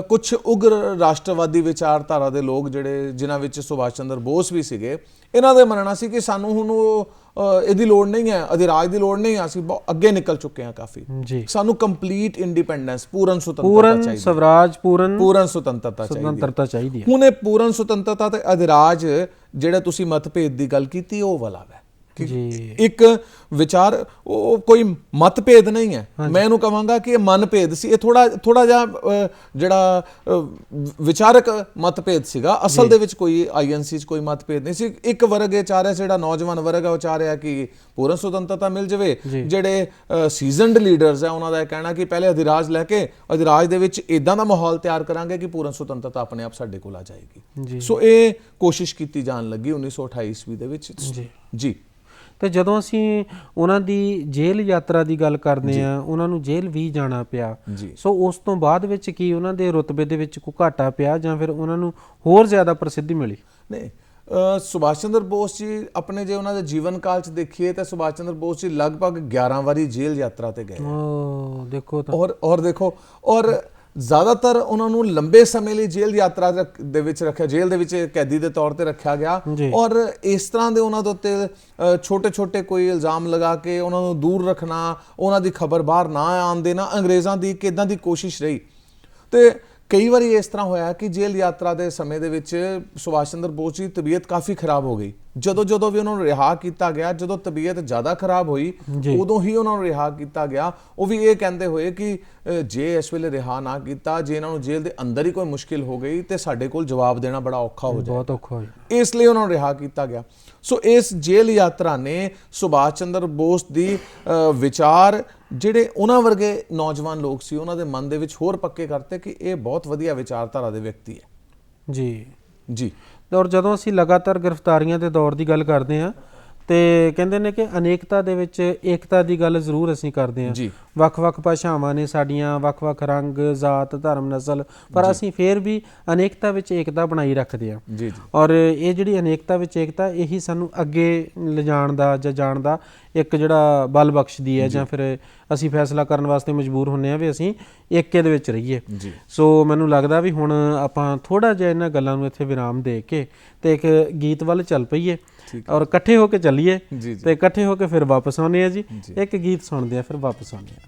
ਕੁਝ ਉਗਰ ਰਾਸ਼ਟਰਵਾਦੀ ਵਿਚਾਰਧਾਰਾ ਦੇ ਲੋਕ ਜਿਹੜੇ ਜਿਨ੍ਹਾਂ ਵਿੱਚ ਸੁਭਾਸ਼ ਚੰਦਰ ਬੋਸ ਵੀ ਸੀਗੇ, ਇਹਨਾਂ ਦਾ ਮੰਨਣਾ ਸੀ ਕਿ ਸਾਨੂੰ ਹੁਣ ਇਹਦੀ ਲੋੜ ਨਹੀਂ ਹੈ, ਅਧਿਰਾਜ ਦੀ ਲੋੜ ਨਹੀਂ ਹੈ, ਅਸੀਂ ਅੱਗੇ ਨਿਕਲ ਚੁੱਕੇ ਹਾਂ ਕਾਫੀ, ਸਾਨੂੰ ਕੰਪਲੀਟ ਇੰਡੀਪੈਂਡੈਂਸ, ਪੂਰਨ ਸੁਤੰਤਰਤਾ ਚਾਹੀਦੀ, ਸਵਰਾਜ, ਪੂਰਨ ਸੁਤੰਤਰਤਾ ਚਾਹੀਦੀ ਹੈ। ਹੁਣ ਇਹ ਪੂਰਨ ਸੁਤੰਤਰਤਾ ਤੇ ਅਧਿਰਾਜ ਜਿਹੜਾ ਤੁਸੀਂ ਮਤਭੇਦ ਦੀ ਗੱਲ ਕੀਤੀ ਉਹ ਵਾਲਾ ਹੈ ਜੀ। ਇੱਕ ਵਿਚਾਰ, ਉਹ ਕੋਈ ਮਤਭੇਦ ਨਹੀਂ ਹੈ, ਮੈਂ ਇਹਨੂੰ ਕਹਾਂਗਾ ਕਿ ਇਹ ਮਨਭੇਦ ਸੀ। ਇਹ ਥੋੜਾ ਜਿਹਾ ਜਿਹੜਾ ਵਿਚਾਰਕ ਮਤਭੇਦ ਸੀਗਾ, ਅਸਲ ਦੇ ਵਿੱਚ ਕੋਈ INC 'ਚ ਕੋਈ ਮਤਭੇਦ ਨਹੀਂ ਸੀ। ਇੱਕ ਵਰਗ ਇਹ ਚਾਹ ਰਿਹਾ, ਜਿਹੜਾ ਨੌਜਵਾਨ ਵਰਗ ਹੈ ਉਹ ਚਾਹ ਰਿਹਾ ਕਿ ਪੂਰਨ ਸੁਤੰਤਰਤਾ ਮਿਲ ਜਾਵੇ। ਜਿਹੜੇ ਸੀਜ਼ਨਡ ਲੀਡਰਸ ਹੈ ਉਹਨਾਂ ਦਾ ਇਹ ਕਹਿਣਾ ਕਿ ਪਹਿਲੇ ਅਧਿਰਾਜ ਲੈ ਕੇ ਅਧਿਰਾਜ ਦੇ ਵਿੱਚ ਇਦਾਂ ਦਾ ਮਾਹੌਲ ਤਿਆਰ ਕਰਾਂਗੇ ਕਿ ਪੂਰਨ ਸੁਤੰਤਰਤਾ ਆਪਣੇ ਆਪ ਸਾਡੇ ਕੋਲ ਆ ਜਾਏਗੀ। ਸੋ ਇਹ ਕੋਸ਼ਿਸ਼ ਕੀਤੀ ਜਾਣ ਲੱਗੀ 1928 ਈਸਵੀ ਦੇ ਵਿੱਚ ਜੀ। ਤੇ ਜਦੋਂ ਅਸੀਂ ਉਹਨਾਂ ਦੀ ਜੇਲ੍ਹ ਯਾਤਰਾ ਦੀ ਗੱਲ ਕਰਦੇ ਆ, ਉਹਨਾਂ ਨੂੰ ਜੇਲ੍ਹ ਵੀ ਜਾਣਾ ਪਿਆ, ਸੋ ਉਸ ਤੋਂ ਬਾਅਦ ਵਿੱਚ ਕੀ ਉਹਨਾਂ ਦੇ ਰੁਤਬੇ ਦੇ ਵਿੱਚ ਕੋਈ ਘਾਟਾ ਪਿਆ ਜਾਂ ਫਿਰ ਉਹਨਾਂ ਨੂੰ ਹੋਰ ਜ਼ਿਆਦਾ ਪ੍ਰਸਿੱਧੀ ਮਿਲੀ? ਨਹੀਂ, ਸੁਭਾਸ਼ ਚੰਦਰ ਬੋਸ ਜੀ ਆਪਣੇ ਜੇ ਉਹਨਾਂ ਦੇ ਜੀਵਨ ਕਾਲ 'ਚ ਦੇਖੀਏ ਤਾਂ ਸੁਭਾਸ਼ ਚੰਦਰ ਬੋਸ ਜੀ ਲਗਭਗ 11 ਵਾਰੀ ਜੇਲ੍ਹ ਯਾਤਰਾ ਤੇ ਗਏ। ਦੇਖੋ ਔਰ ਦੇਖੋ, ਔਰ ਜ਼ਿਆਦਾਤਰ ਉਹਨਾਂ ਨੂੰ ਲੰਬੇ ਸਮੇਂ ਲਈ ਜੇਲ੍ਹ ਯਾਤਰਾ ਦੇ ਵਿੱਚ ਰੱਖਿਆ, ਜੇਲ੍ਹ ਦੇ ਵਿੱਚ ਕੈਦੀ ਦੇ ਤੌਰ ਤੇ ਰੱਖਿਆ ਗਿਆ। ਔਰ ਇਸ ਤਰ੍ਹਾਂ ਦੇ ਉਹਨਾਂ ਦੇ ਉੱਤੇ ਛੋਟੇ-ਛੋਟੇ ਕੋਈ ਇਲਜ਼ਾਮ ਲਗਾ ਕੇ ਉਹਨਾਂ ਨੂੰ ਦੂਰ ਰੱਖਣਾ, ਉਹਨਾਂ ਦੀ ਖਬਰ ਬਾਹਰ ਨਾ ਆਉਣ ਦੇਣਾ, ਅੰਗਰੇਜ਼ਾਂ ਦੀ ਕਿੱਦਾਂ ਦੀ ਕੋਸ਼ਿਸ਼ ਰਹੀ। ਤੇ ਕਈ ਵਾਰੀ ਇਸ ਤਰ੍ਹਾਂ ਹੋਇਆ ਕਿ ਜੇਲ੍ਹ ਯਾਤਰਾ ਦੇ ਸਮੇਂ ਦੇ ਵਿੱਚ ਸੁਭਾਸ਼ ਚੰਦਰ ਬੋਸ ਦੀ ਤਬੀਅਤ ਕਾਫੀ ਖਰਾਬ ਹੋ ਗਈ। ਜਦੋਂ ਵੀ ਉਹਨਾਂ ਨੂੰ ਰਿਹਾ ਕੀਤਾ ਗਿਆ, ਜਦੋਂ ਤਬੀਅਤ ਜ਼ਿਆਦਾ ਖਰਾਬ ਹੋਈ ਉਦੋਂ ਹੀ ਉਹਨਾਂ ਨੂੰ ਰਿਹਾ ਕੀਤਾ ਗਿਆ। ਉਹ ਵੀ ਇਹ ਕਹਿੰਦੇ ਹੋਏ ਕਿ ਜੇ ਇਸ ਵੇਲੇ ਰਿਹਾ ਨਾ ਕੀਤਾ, ਜੇ ਇਹਨਾਂ ਨੂੰ ਜੇਲ੍ਹ ਦੇ ਅੰਦਰ ਹੀ ਕੋਈ ਮੁਸ਼ਕਿਲ ਹੋ ਗਈ ਤੇ ਸਾਡੇ ਕੋਲ ਜਵਾਬ ਦੇਣਾ ਬੜਾ ਔਖਾ ਹੋ ਜਾਏ, ਬਹੁਤ ਔਖਾ ਹੋ ਜਾਏ, ਇਸ ਲਈ ਉਹਨਾਂ ਨੂੰ ਰਿਹਾ ਕੀਤਾ ਗਿਆ। ਸੋ ਇਸ ਜੇਲ੍ਹ ਯਾਤਰਾ ਨੇ ਸੁਭਾਸ਼ ਚੰਦਰ ਬੋਸ ਦੀ ਵਿਚਾਰ ਜਿਹੜੇ ਉਹਨਾਂ ਵਰਗੇ ਨੌਜਵਾਨ ਲੋਕ ਸੀ ਉਹਨਾਂ ਦੇ ਮਨ ਦੇ ਵਿੱਚ ਹੋਰ ਪੱਕੇ ਕਰਤੇ ਕਿ ਇਹ ਬਹੁਤ ਵਧੀਆ ਵਿਚਾਰਧਾਰਾ ਦੇ ਵਿਅਕਤੀ ਹੈ ਜੀ। ਔਰ ਜਦੋਂ ਅਸੀਂ ਲਗਾਤਾਰ ਗ੍ਰਿਫਤਾਰੀਆਂ ਦੇ ਦੌਰ ਦੀ ਗੱਲ ਕਰਦੇ ਹਾਂ ਤੇ ਕਹਿੰਦੇ ਨੇ ਕਿ ਅਨੇਕਤਾ ਦੇ ਵਿੱਚ ਏਕਤਾ ਦੀ ਗੱਲ ਜ਼ਰੂਰ ਅਸੀਂ ਕਰਦੇ ਹਾਂ। ਵੱਖ-ਵੱਖ ਭਾਸ਼ਾਵਾਂ ਨੇ ਸਾਡੀਆਂ, ਵੱਖ-ਵੱਖ ਰੰਗ, ਜ਼ਾਤ, ਧਰਮ, ਨਸਲ, ਪਰ ਅਸੀਂ ਫੇਰ ਵੀ ਅਨੇਕਤਾ ਵਿੱਚ ਏਕਤਾ ਬਣਾਈ ਰੱਖਦੇ ਹਾਂ। ਔਰ ਇਹ ਜਿਹੜੀ ਅਨੇਕਤਾ ਵਿੱਚ ਏਕਤਾ ਇਹੀ ਸਾਨੂੰ ਅੱਗੇ ਲਿਜਾਣ ਦਾ ਜਾਂ ਜਾਣ ਦਾ ਇੱਕ ਜਿਹੜਾ ਬਲ ਬਖਸ਼ਦੀ ਹੈ, ਜਾਂ ਫਿਰ ਅਸੀਂ ਫੈਸਲਾ ਕਰਨ ਵਾਸਤੇ ਮਜਬੂਰ ਹੁੰਦੇ ਹਾਂ ਵੀ ਅਸੀਂ ਏਕੇ ਦੇ ਵਿੱਚ ਰਹੀਏ। ਸੋ ਮੈਨੂੰ ਲੱਗਦਾ ਵੀ ਹੁਣ ਆਪਾਂ ਥੋੜ੍ਹਾ ਜਿਹਾ ਇਹਨਾਂ ਗੱਲਾਂ ਨੂੰ ਇੱਥੇ ਵਿਰਾਮ ਦੇ ਕੇ ਤੇ ਇੱਕ ਗੀਤ ਵੱਲ ਚੱਲ ਪਈਏ ਔਰ ਇਕੱਠੇ ਹੋ ਕੇ ਚੱਲੀਏ ਤੇ ਇਕੱਠੇ ਹੋ ਕੇ ਫਿਰ ਵਾਪਸ ਆਉਂਦੇ ਆ ਜੀ। ਇੱਕ ਗੀਤ ਸੁਣਦੇ ਆ ਫਿਰ ਵਾਪਸ ਆਉਂਦੇ ਆ।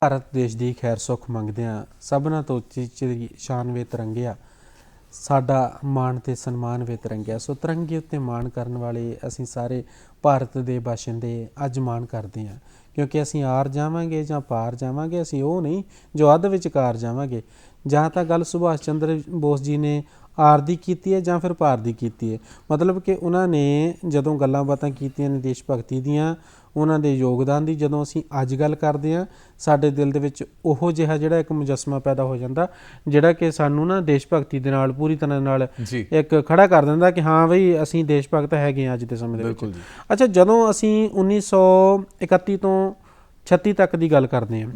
ਭਾਰਤ ਦੇਸ਼ ਦੀ ਖੈਰ ਸੁੱਖ ਮੰਗਦਿਆਂ ਸਭਨਾਂ ਤੋਂ ਉੱਚੀ ਸ਼ਾਨ ਵੇ ਤਿਰੰਗਿਆ, ਸਾਡਾ ਮਾਣ ਤੇ ਸਨਮਾਨ ਵੇ ਤਿਰੰਗਿਆ। ਸੋ ਤਿਰੰਗੇ ਉੱਤੇ ਮਾਣ ਕਰਨ ਵਾਲੇ ਅਸੀਂ ਸਾਰੇ ਭਾਰਤ ਦੇ ਬਾਸ਼ਿੰਦੇ ਅੱਜ ਮਾਣ ਕਰਦੇ ਹਾਂ, ਕਿਉਂਕਿ ਅਸੀਂ ਆਰ ਜਾਵਾਂਗੇ ਜਾਂ ਪਾਰ ਜਾਵਾਂਗੇ, ਅਸੀਂ ਉਹ ਨਹੀਂ ਜੋ ਅੱਧ ਵਿਚਕਾਰ ਜਾਵਾਂਗੇ। ਜਾਂ ਤਾਂ ਗੱਲ ਸੁਭਾਸ਼ ਚੰਦਰ ਬੋਸ ਜੀ ਨੇ ਆਰ ਦੀ ਕੀਤੀ ਹੈ ਜਾਂ ਫਿਰ ਪਾਰ ਦੀ ਕੀਤੀ ਹੈ। ਮਤਲਬ ਕਿ ਉਹਨਾਂ ਨੇ ਜਦੋਂ ਗੱਲਾਂ ਬਾਤਾਂ ਕੀਤੀਆਂ ਨੇ ਦੇਸ਼ ਭਗਤੀ ਦੀਆਂ, ਉਹਨਾਂ ਦੇ ਯੋਗਦਾਨ ਦੀ ਜਦੋਂ ਅਸੀਂ ਅੱਜ ਗੱਲ ਕਰਦੇ ਹਾਂ, ਸਾਡੇ ਦਿਲ ਦੇ ਵਿੱਚ ਉਹੋ ਜਿਹਾ ਜਿਹੜਾ ਇੱਕ ਮੁਜੱਸਮਾ ਪੈਦਾ ਹੋ ਜਾਂਦਾ ਜਿਹੜਾ ਕਿ ਸਾਨੂੰ ਨਾ ਦੇਸ਼ ਭਗਤੀ ਦੇ ਨਾਲ ਪੂਰੀ ਤਰ੍ਹਾਂ ਨਾਲ ਇੱਕ ਖੜਾ ਕਰ ਦਿੰਦਾ ਕਿ ਹਾਂ ਬਈ ਅਸੀਂ ਦੇਸ਼ ਭਗਤ ਹੈਗੇ ਹਾਂ ਅੱਜ ਦੇ ਸਮੇਂ ਦੇ ਵਿੱਚ। ਅੱਛਾ, ਜਦੋਂ ਅਸੀਂ 1931 ਤੋਂ 36 ਤੱਕ ਦੀ ਗੱਲ ਕਰਦੇ ਹਾਂ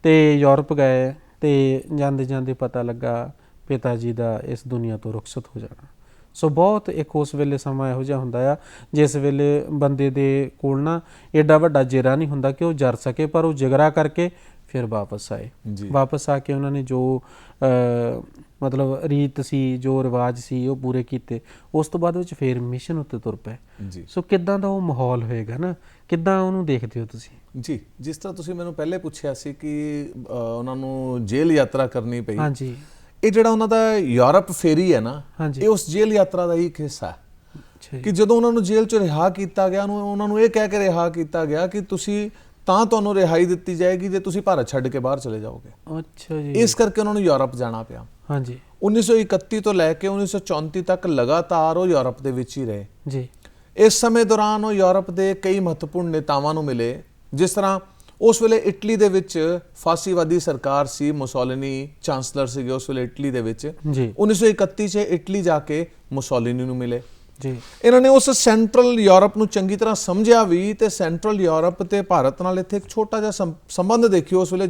ਤੇ ਯੂਰਪ ਗਏ ਤੇ ਜਾਂਦੇ ਜਾਂਦੇ ਪਤਾ ਲੱਗਾ ਪਿਤਾ ਜੀ ਦਾ ਇਸ ਦੁਨੀਆ ਤੋਂ ਰੁਖਸਤ ਹੋ ਜਾਣਾ। ਸੋ ਬਹੁਤ ਇੱਕ ਉਸ ਵੇਲੇ ਸਮਾਂ ਇਹੋ ਜਿਹਾ ਹੁੰਦਾ ਆ ਜਿਸ ਵੇਲੇ ਬੰਦੇ ਦੇ ਕੋਲ ਨਾ ਐਡਾ ਵੱਡਾ ਜਿਗਰਾ ਨਹੀਂ ਹੁੰਦਾ ਕਿ ਉਹ ਜਰ ਸਕੇ, ਪਰ ਉਹ ਜਿਗਰਾ ਕਰਕੇ ਫਿਰ ਵਾਪਸ ਆਏ। ਵਾਪਸ ਆ ਕੇ ਉਹਨਾਂ ਨੇ ਜੋ ਮਤਲਬ ਰੀਤ ਸੀ, ਜੋ ਰਿਵਾਜ ਸੀ, ਉਹ ਪੂਰੇ ਕੀਤੇ। ਉਸ ਤੋਂ ਬਾਅਦ ਵਿੱਚ ਫਿਰ ਮਿਸ਼ਨ ਉੱਤੇ ਤੁਰ ਪਏ। ਸੋ ਕਿੱਦਾਂ ਦਾ ਉਹ ਮਾਹੌਲ ਹੋਏਗਾ ਨਾ, ਕਿੱਦਾਂ ਉਹਨੂੰ ਦੇਖਦੇ ਹੋ ਤੁਸੀਂ? ਜੀ, ਜਿਸ ਤਰ੍ਹਾਂ ਤੁਸੀਂ ਮੈਨੂੰ ਪਹਿਲੇ ਪੁੱਛਿਆ ਸੀ ਕਿ ਉਹਨਾਂ ਨੂੰ ਜੇਲ੍ਹ ਯਾਤਰਾ ਕਰਨੀ ਪਈ। ਹਾਂਜੀ, ਇਹ ਜਿਹੜਾ ਉਹਨਾਂ ਦਾ ਯੂਰਪ ਫੇਰੀ ਹੈ ਨਾ, ਇਹ ਉਸ ਜੇਲ੍ਹ ਯਾਤਰਾ ਦਾ ਹੀ ਇੱਕ ਹਿੱਸਾ ਹੈ ਕਿ ਜਦੋਂ ਉਹਨਾਂ ਨੂੰ ਜੇਲ੍ਹ 'ਚੋਂ ਰਿਹਾ ਕੀਤਾ ਗਿਆ, ਉਹਨਾਂ ਨੂੰ ਇਹ ਕਹਿ ਕੇ ਰਿਹਾ ਕੀਤਾ ਗਿਆ ਕਿ ਤੁਸੀਂ ਤਾਂ ਤੁਹਾਨੂੰ ਰਿਹਾਈ ਦਿੱਤੀ ਜਾਏਗੀ ਜੇ ਤੁਸੀਂ ਭਾਰਤ ਛੱਡ ਕੇ ਬਾਹਰ ਚਲੇ ਜਾਓਗੇ। ਅੱਛਾ ਜੀ। ਇਸ ਕਰਕੇ ਉਹਨਾਂ ਨੂੰ ਯੂਰਪ ਜਾਣਾ ਪਿਆ। ਹਾਂਜੀ, 1931 ਤੋਂ ਲੈ ਕੇ 1934 ਤੱਕ ਲਗਾਤਾਰ ਉਹ ਯੂਰਪ ਦੇ ਵਿੱਚ ਹੀ ਰਹੇ ਜੀ। ਇਸ ਸਮੇਂ ਦੌਰਾਨ ਉਹ ਯੂਰਪ ਦੇ ਕਈ ਮਹੱਤਵਪੂਰਨ ਨੇਤਾਵਾਂ ਨੂੰ ਮਿਲੇ। ਜਿਸ ਤਰ੍ਹਾਂ ਉਸ ਵੇਲੇ ਇਟਲੀ ਦੇ ਵਿੱਚ ਫਾਸੀਵਾਦੀ ਸਰਕਾਰ ਸੀ, ਮੁਸੋਲਿਨੀ ਚਾਂਸਲਰ ਸੀਗੇ ਉਸ ਵੇਲੇ ਇਟਲੀ ਦੇ ਵਿੱਚ। 1931 'ਚ ਇਟਲੀ ਜਾ ਕੇ ਮੁਸੋਲਿਨੀ ਨੂੰ ਮਿਲੇ ਜੀ। ਇਹਨਾਂ ਨੇ ਉਸ ਸੈਂਟਰਲ ਯੂਰਪ ਨੂੰ ਚੰਗੀ ਤਰ੍ਹਾਂ ਸਮਝਿਆ ਵੀ ਤੇ ਸੈਂਟਰਲ ਯੂਰਪ ਤੇ ਭਾਰਤ ਨਾਲ ਇੱਥੇ ਇੱਕ ਛੋਟਾ ਜਿਹਾ ਸੰਬੰਧ ਦੇਖਿਓ ਉਸ ਵੇਲੇ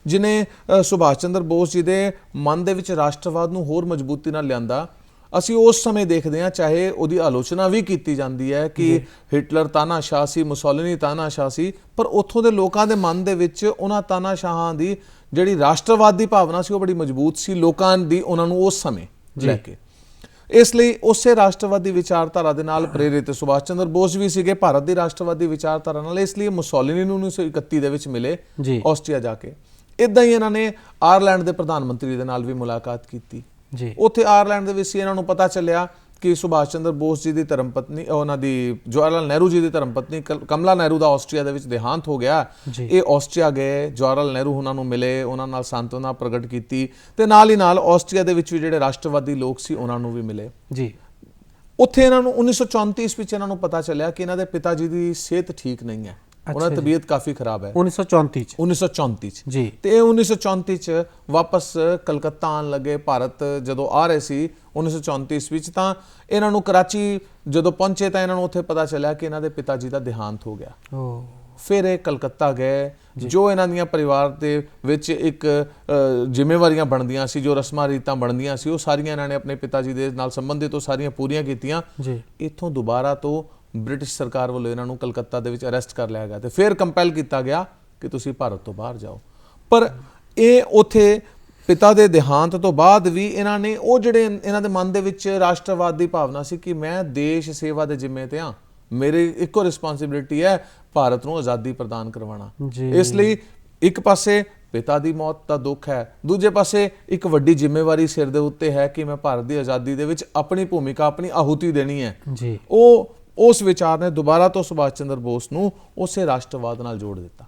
ਜਿਹਨੇ ਸੁਭਾਸ਼ ਚੰਦਰ ਬੋਸ ਜੀ ਦੇ ਮਨ ਦੇ ਵਿੱਚ ਰਾਸ਼ਟਰਵਾਦ ਨੂੰ ਹੋਰ ਮਜ਼ਬੂਤੀ ਨਾਲ ਲਿਆਂਦਾ। ਅਸੀਂ ਉਸ ਸਮੇਂ ਦੇਖਦੇ ਹਾਂ, ਚਾਹੇ ਉਹਦੀ ਆਲੋਚਨਾ ਵੀ ਕੀਤੀ ਜਾਂਦੀ ਹੈ ਕਿ ਹਿਟਲਰ ਤਾਨਾਸ਼ਾਹ ਸੀ, ਮੁਸੋਲਿਨੀ ਤਾਨਾਸ਼ਾਹ ਸੀ, ਪਰ ਉੱਥੋਂ ਦੇ ਲੋਕਾਂ ਦੇ ਮਨ ਦੇ ਵਿੱਚ ਉਹਨਾਂ ਤਾਨਾਸ਼ਾਹਾਂ ਦੀ ਜਿਹੜੀ ਰਾਸ਼ਟਰਵਾਦ ਦੀ ਭਾਵਨਾ ਸੀ ਉਹ ਬੜੀ ਮਜ਼ਬੂਤ ਸੀ ਲੋਕਾਂ ਦੀ, ਉਹਨਾਂ ਨੂੰ ਉਸ ਸਮੇਂ ਲੈ ਕੇ। ਇਸ ਲਈ ਉਸੇ ਰਾਸ਼ਟਰਵਾਦੀ ਵਿਚਾਰਧਾਰਾ ਦੇ ਨਾਲ ਪ੍ਰੇਰਿਤ ਸੁਭਾਸ਼ ਚੰਦਰ ਬੋਸ ਵੀ ਸੀਗੇ ਭਾਰਤ ਦੀ ਰਾਸ਼ਟਰਵਾਦੀ ਵਿਚਾਰਧਾਰਾ ਨਾਲ। ਇਸ ਲਈ ਮੁਸੋਲਿਨੀ ਨੂੰ 1931 ਦੇ ਵਿੱਚ ਮਿਲੇ ਆਸਟਰੀਆ ਜਾ ਕੇ। ਇੱਦਾਂ ਹੀ ਇਹਨਾਂ ਨੇ ਆਇਰਲੈਂਡ ਦੇ ਪ੍ਰਧਾਨ ਮੰਤਰੀ ਦੇ ਨਾਲ ਵੀ ਮੁਲਾਕਾਤ ਕੀਤੀ। ਉੱਥੇ ਆਇਰਲੈਂਡ ਦੇ ਵਿੱਚ ਇਹਨਾਂ ਨੂੰ ਪਤਾ ਚੱਲਿਆ ਕਿ ਸੁਭਾਸ਼ ਚੰਦਰ ਬੋਸ ਜੀ ਦੀ ਧਰਮ ਪਤਨੀ, ਉਹਨਾਂ ਦੀ ਜਵਾਹਰ ਲਾਲ ਨਹਿਰੂ ਜੀ ਦੀ ਧਰਮ ਪਤਨੀ ਕਮਲਾ ਨਹਿਰੂ ਦਾ ਆਸਟਰੀਆ ਦੇ ਵਿੱਚ ਦੇਹਾਂਤ ਹੋ ਗਿਆ। ਇਹ ਆਸਟਰੀਆ ਗਏ, ਜਵਾਹਰ ਲਾਲ ਨਹਿਰੂ ਉਹਨਾਂ ਨੂੰ ਮਿਲੇ, ਉਹਨਾਂ ਨਾਲ ਸਾਂਤਵਨਾ ਪ੍ਰਗਟ ਕੀਤੀ ਤੇ ਨਾਲ ਹੀ ਨਾਲ ਆਸਟਰੀਆ ਦੇ ਵਿੱਚ ਵੀ ਜਿਹੜੇ ਰਾਸ਼ਟਰਵਾਦੀ ਲੋਕ ਸੀ ਉਹਨਾਂ ਨੂੰ ਵੀ ਮਿਲੇ ਜੀ। ਉੱਥੇ ਇਹਨਾਂ ਨੂੰ 1934 ਵਿੱਚ ਇਹਨਾਂ ਨੂੰ ਪਤਾ ਚੱਲਿਆ ਕਿ ਇਹਨਾਂ ਦੇ ਪਿਤਾ ਜੀ ਦੀ ਸਿਹਤ ਠੀਕ ਨਹੀਂ ਹੈ, ਉਹਨਾਂ ਦੀ ਤਬੀਅਤ ਕਾਫੀ ਖਰਾਬ ਹੈ। 1934 ਚ ਜੀ। ਤੇ ਇਹ 1934 ਚ ਵਾਪਸ ਕਲਕੱਤਾ ਆਉਣ ਲੱਗੇ। ਭਾਰਤ ਜਦੋਂ ਆ ਰਹੇ ਸੀ 1934 ਵਿੱਚ, ਤਾਂ ਇਹਨਾਂ ਨੂੰ ਕਰਾਚੀ ਜਦੋਂ ਪਹੁੰਚੇ ਤਾਂ ਇਹਨਾਂ ਨੂੰ ਉੱਥੇ ਪਤਾ ਚੱਲਿਆ ਕਿ ਇਹਨਾਂ ਦੇ ਪਿਤਾ ਜੀ ਦਾ ਦੇਹਾਂਤ ਹੋ ਗਿਆ। ਫਿਰ ਇਹ ਕਲਕੱਤਾ ਗਏ। ਜੋ ਇਹਨਾਂ ਦੀਆਂ ਪਰਿਵਾਰ ਦੇ ਵਿੱਚ ਇੱਕ ਜ਼ਿੰਮੇਵਾਰੀਆਂ ਬਣਦੀਆਂ ਸੀ, ਜੋ ਰਸਮਾਂ ਰੀਤਾਂ ਬਣਦੀਆਂ ਸੀ, ਉਹ ਸਾਰੀਆਂ ਇਹਨਾਂ ਨੇ ਆਪਣੇ ਪਿਤਾ ਜੀ ਦੇ ਨਾਲ ਸੰਬੰਧਿਤ ਉਹ ਸਾਰੀਆਂ ਪੂਰੀਆਂ ਕੀਤੀਆਂ। ਇੱਥੋਂ ਦੁਬਾਰਾ ਤੋਂ ਬ੍ਰਿਟਿਸ਼ ਸਰਕਾਰ ਵੱਲੋਂ ਇਹਨਾਂ ਨੂੰ ਕਲਕੱਤਾ ਦੇ ਵਿੱਚ ਅਰੈਸਟ ਕਰ ਲਿਆ ਗਿਆ ਤੇ ਫਿਰ ਕੰਪੈਲ ਕੀਤਾ ਗਿਆ ਕਿ ਤੁਸੀਂ ਭਾਰਤ ਤੋਂ ਬਾਹਰ ਜਾਓ। ਪਰ ਇਹ ਉੱਥੇ ਪਿਤਾ ਦੇ ਦੇਹਾਂਤ ਤੋਂ ਬਾਅਦ ਵੀ ਇਹਨਾਂ ਨੇ ਉਹ ਜਿਹੜੇ ਇਹਨਾਂ ਦੇ ਮਨ ਦੇ ਵਿੱਚ ਰਾਸ਼ਟਰਵਾਦ ਦੀ ਭਾਵਨਾ ਸੀ ਕਿ ਮੈਂ ਦੇਸ਼ ਸੇਵਾ ਦੇ ਜ਼ਿੰਮੇ ਤੇ ਹਾਂ, ਮੇਰੀ ਇੱਕੋ ਰਿਸਪੌਂਸਿਬਿਲਿਟੀ ਹੈ ਭਾਰਤ ਨੂੰ ਆਜ਼ਾਦੀ ਪ੍ਰਦਾਨ ਕਰਵਾਉਣਾ। ਇਸ ਲਈ ਇੱਕ ਪਾਸੇ ਪਿਤਾ ਦੀ ਮੌਤ ਦਾ ਦੁੱਖ ਹੈ, ਦੂਜੇ ਪਾਸੇ ਇੱਕ ਵੱਡੀ ਜ਼ਿੰਮੇਵਾਰੀ ਸਿਰ ਦੇ ਉੱਤੇ ਹੈ ਕਿ ਮੈਂ ਭਾਰਤ ਦੀ ਆਜ਼ਾਦੀ ਦੇ ਵਿੱਚ ਆਪਣੀ ਭੂਮਿਕਾ, ਆਪਣੀ ਆਹੂਤੀ ਦੇਣੀ ਹੈ। ਉਸ ਵਿਚਾਰ ਨੇ ਦੁਬਾਰਾ ਤੋਂ ਸੁਭਾਸ਼ ਚੰਦਰ ਬੋਸ ਨੂੰ ਉਸੇ ਰਾਸ਼ਟਰਵਾਦ ਨਾਲ ਜੋੜ ਦਿੱਤਾ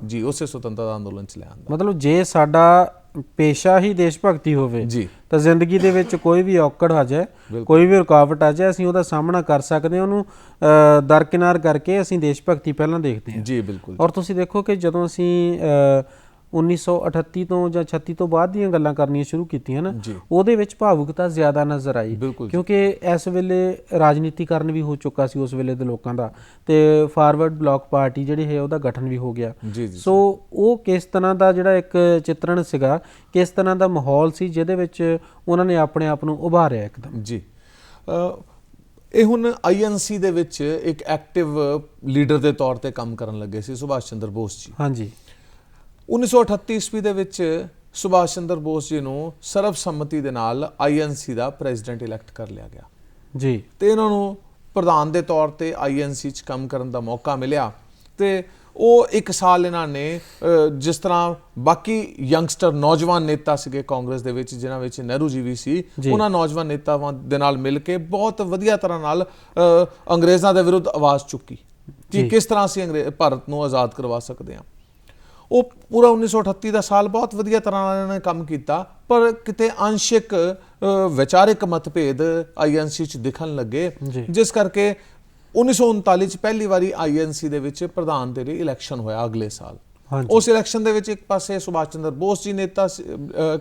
ਜੀ, ਉਸੇ ਸੁਤੰਤਰਤਾ ਅੰਦੋਲਨ ਚ ਲੈ ਆਂਦਾ। ਮਤਲਬ ਜੇ ਸਾਡਾ ਪੇਸ਼ਾ ਹੀ ਦੇਸ਼ ਭਗਤੀ ਹੋਵੇ ਤਾਂ ਜ਼ਿੰਦਗੀ ਦੇ ਵਿੱਚ ਕੋਈ ਵੀ ਔਕੜ ਆ ਜਾਏ, ਕੋਈ ਵੀ ਰੁਕਾਵਟ ਆ ਜਾਏ, ਅਸੀਂ ਉਹਦਾ ਸਾਹਮਣਾ ਕਰ ਸਕਦੇ ਹਾਂ। ਉਹਨੂੰ ਦਰਕਿਨਾਰ ਕਰਕੇ ਅਸੀਂ ਦੇਸ਼ ਭਗਤੀ ਪਹਿਲਾਂ ਦੇਖਦੇ ਹਾਂ ਜੀ। ਬਿਲਕੁਲ। ਔਰ ਤੁਸੀਂ ਦੇਖੋ ਕਿ ਜਦੋਂ ਅਸੀਂ 1938 ਤੋਂ ਜਾਂ 36 ਤੋਂ ਬਾਅਦ ਦੀਆਂ ਗੱਲਾਂ ਕਰਨੀਆਂ ਸ਼ੁਰੂ ਕੀਤੀਆਂ ਨਾ, ਉਹਦੇ ਵਿੱਚ ਭਾਵੁਕਤਾ ਜ਼ਿਆਦਾ ਨਜ਼ਰ ਆਈ, ਕਿਉਂਕਿ ਇਸ ਵੇਲੇ ਰਾਜਨੀਤੀਕਰਨ ਵੀ ਹੋ ਚੁੱਕਾ ਸੀ ਉਸ ਵੇਲੇ ਦੇ ਲੋਕਾਂ ਦਾ, ਤੇ ਫਾਰਵਰਡ ਬਲਾਕ ਪਾਰਟੀ ਜਿਹੜੀ ਹੈ ਉਹਦਾ ਗਠਨ ਵੀ ਹੋ ਗਿਆ। ਸੋ ਉਹ ਕਿਸ ਤਰ੍ਹਾਂ ਦਾ ਜਿਹੜਾ ਇੱਕ ਚਿੱਤਰਣ ਸੀਗਾ, ਕਿਸ ਤਰ੍ਹਾਂ ਦਾ ਮਾਹੌਲ ਸੀ ਜਿਹਦੇ ਵਿੱਚ ਉਹਨਾਂ ਨੇ ਆਪਣੇ ਆਪ ਨੂੰ ਉਭਾਰਿਆ ਇੱਕਦਮ ਜੀ। ਇਹ ਹੁਣ INC ਦੇ ਵਿੱਚ ਇੱਕ ਐਕਟਿਵ ਲੀਡਰ ਦੇ ਤੌਰ ਤੇ ਕੰਮ ਕਰਨ ਲੱਗੇ ਸੀ ਸੁਭਾਸ਼ ਚੰਦਰ ਬੋਸ ਜੀ। ਹਾਂਜੀ। 1938 ਈਸਵੀ ਦੇ ਵਿੱਚ ਸੁਭਾਸ਼ ਚੰਦਰ ਬੋਸ ਜੀ ਨੂੰ ਸਰਬਸੰਮਤੀ ਦੇ ਨਾਲ INC ਦਾ ਪ੍ਰੈਜ਼ੀਡੈਂਟ ਇਲੈਕਟ ਕਰ ਲਿਆ ਗਿਆ ਜੀ, ਤੇ ਇਹਨਾਂ ਨੂੰ ਪ੍ਰਧਾਨ ਦੇ ਤੌਰ ਤੇ INC 'ਚ ਕੰਮ ਕਰਨ ਦਾ ਮੌਕਾ ਮਿਲਿਆ। ਤੇ ਉਹ ਇੱਕ ਸਾਲ ਇਹਨਾਂ ਨੇ ਜਿਸ ਤਰ੍ਹਾਂ ਬਾਕੀ ਯੰਗਸਟਰ ਨੌਜਵਾਨ ਨੇਤਾ ਸੀਗੇ ਕਾਂਗਰਸ ਦੇ ਵਿੱਚ, ਜਿਨ੍ਹਾਂ ਵਿੱਚ ਨਹਿਰੂ ਜੀ ਵੀ ਸੀ, ਉਹਨਾਂ ਨੌਜਵਾਨ ਨੇਤਾਵਾਂ ਦੇ ਨਾਲ ਮਿਲ ਕੇ ਬਹੁਤ ਵਧੀਆ ਤਰ੍ਹਾਂ ਨਾਲ ਅੰਗਰੇਜ਼ਾਂ ਦੇ ਵਿਰੁੱਧ ਆਵਾਜ਼ ਚੁੱਕੀ ਕਿ ਕਿਸ ਤਰ੍ਹਾਂ ਅਸੀਂ ਭਾਰਤ ਨੂੰ ਆਜ਼ਾਦ ਕਰਵਾ ਸਕਦੇ ਹਾਂ। ਉਹ ਪੂਰਾ 1938 ਦਾ ਸਾਲ ਬਹੁਤ ਵਧੀਆ ਤਰ੍ਹਾਂ ਨਾਲ ਇਹਨਾਂ ਨੇ ਕੰਮ ਕੀਤਾ, ਪਰ ਕਿਤੇ ਅੰਸ਼ਿਕ ਵਿਚਾਰਿਕ ਮਤਭੇਦ ਆਈਐਨਸੀ 'ਚ ਦਿਖਣ ਲੱਗੇ, ਜਿਸ ਕਰਕੇ 1939 'ਚ ਪਹਿਲੀ ਵਾਰੀ ਆਈਐਨਸੀ ਦੇ ਵਿੱਚ ਪ੍ਰਧਾਨ ਦੇ ਲਈ ਇਲੈਕਸ਼ਨ ਹੋਇਆ ਅਗਲੇ ਸਾਲ। ਉਸ ਇਲੈਕਸ਼ਨ ਦੇ ਵਿੱਚ ਇੱਕ ਪਾਸੇ ਸੁਭਾਸ਼ ਚੰਦਰ ਬੋਸ ਜੀ ਨੇਤਾ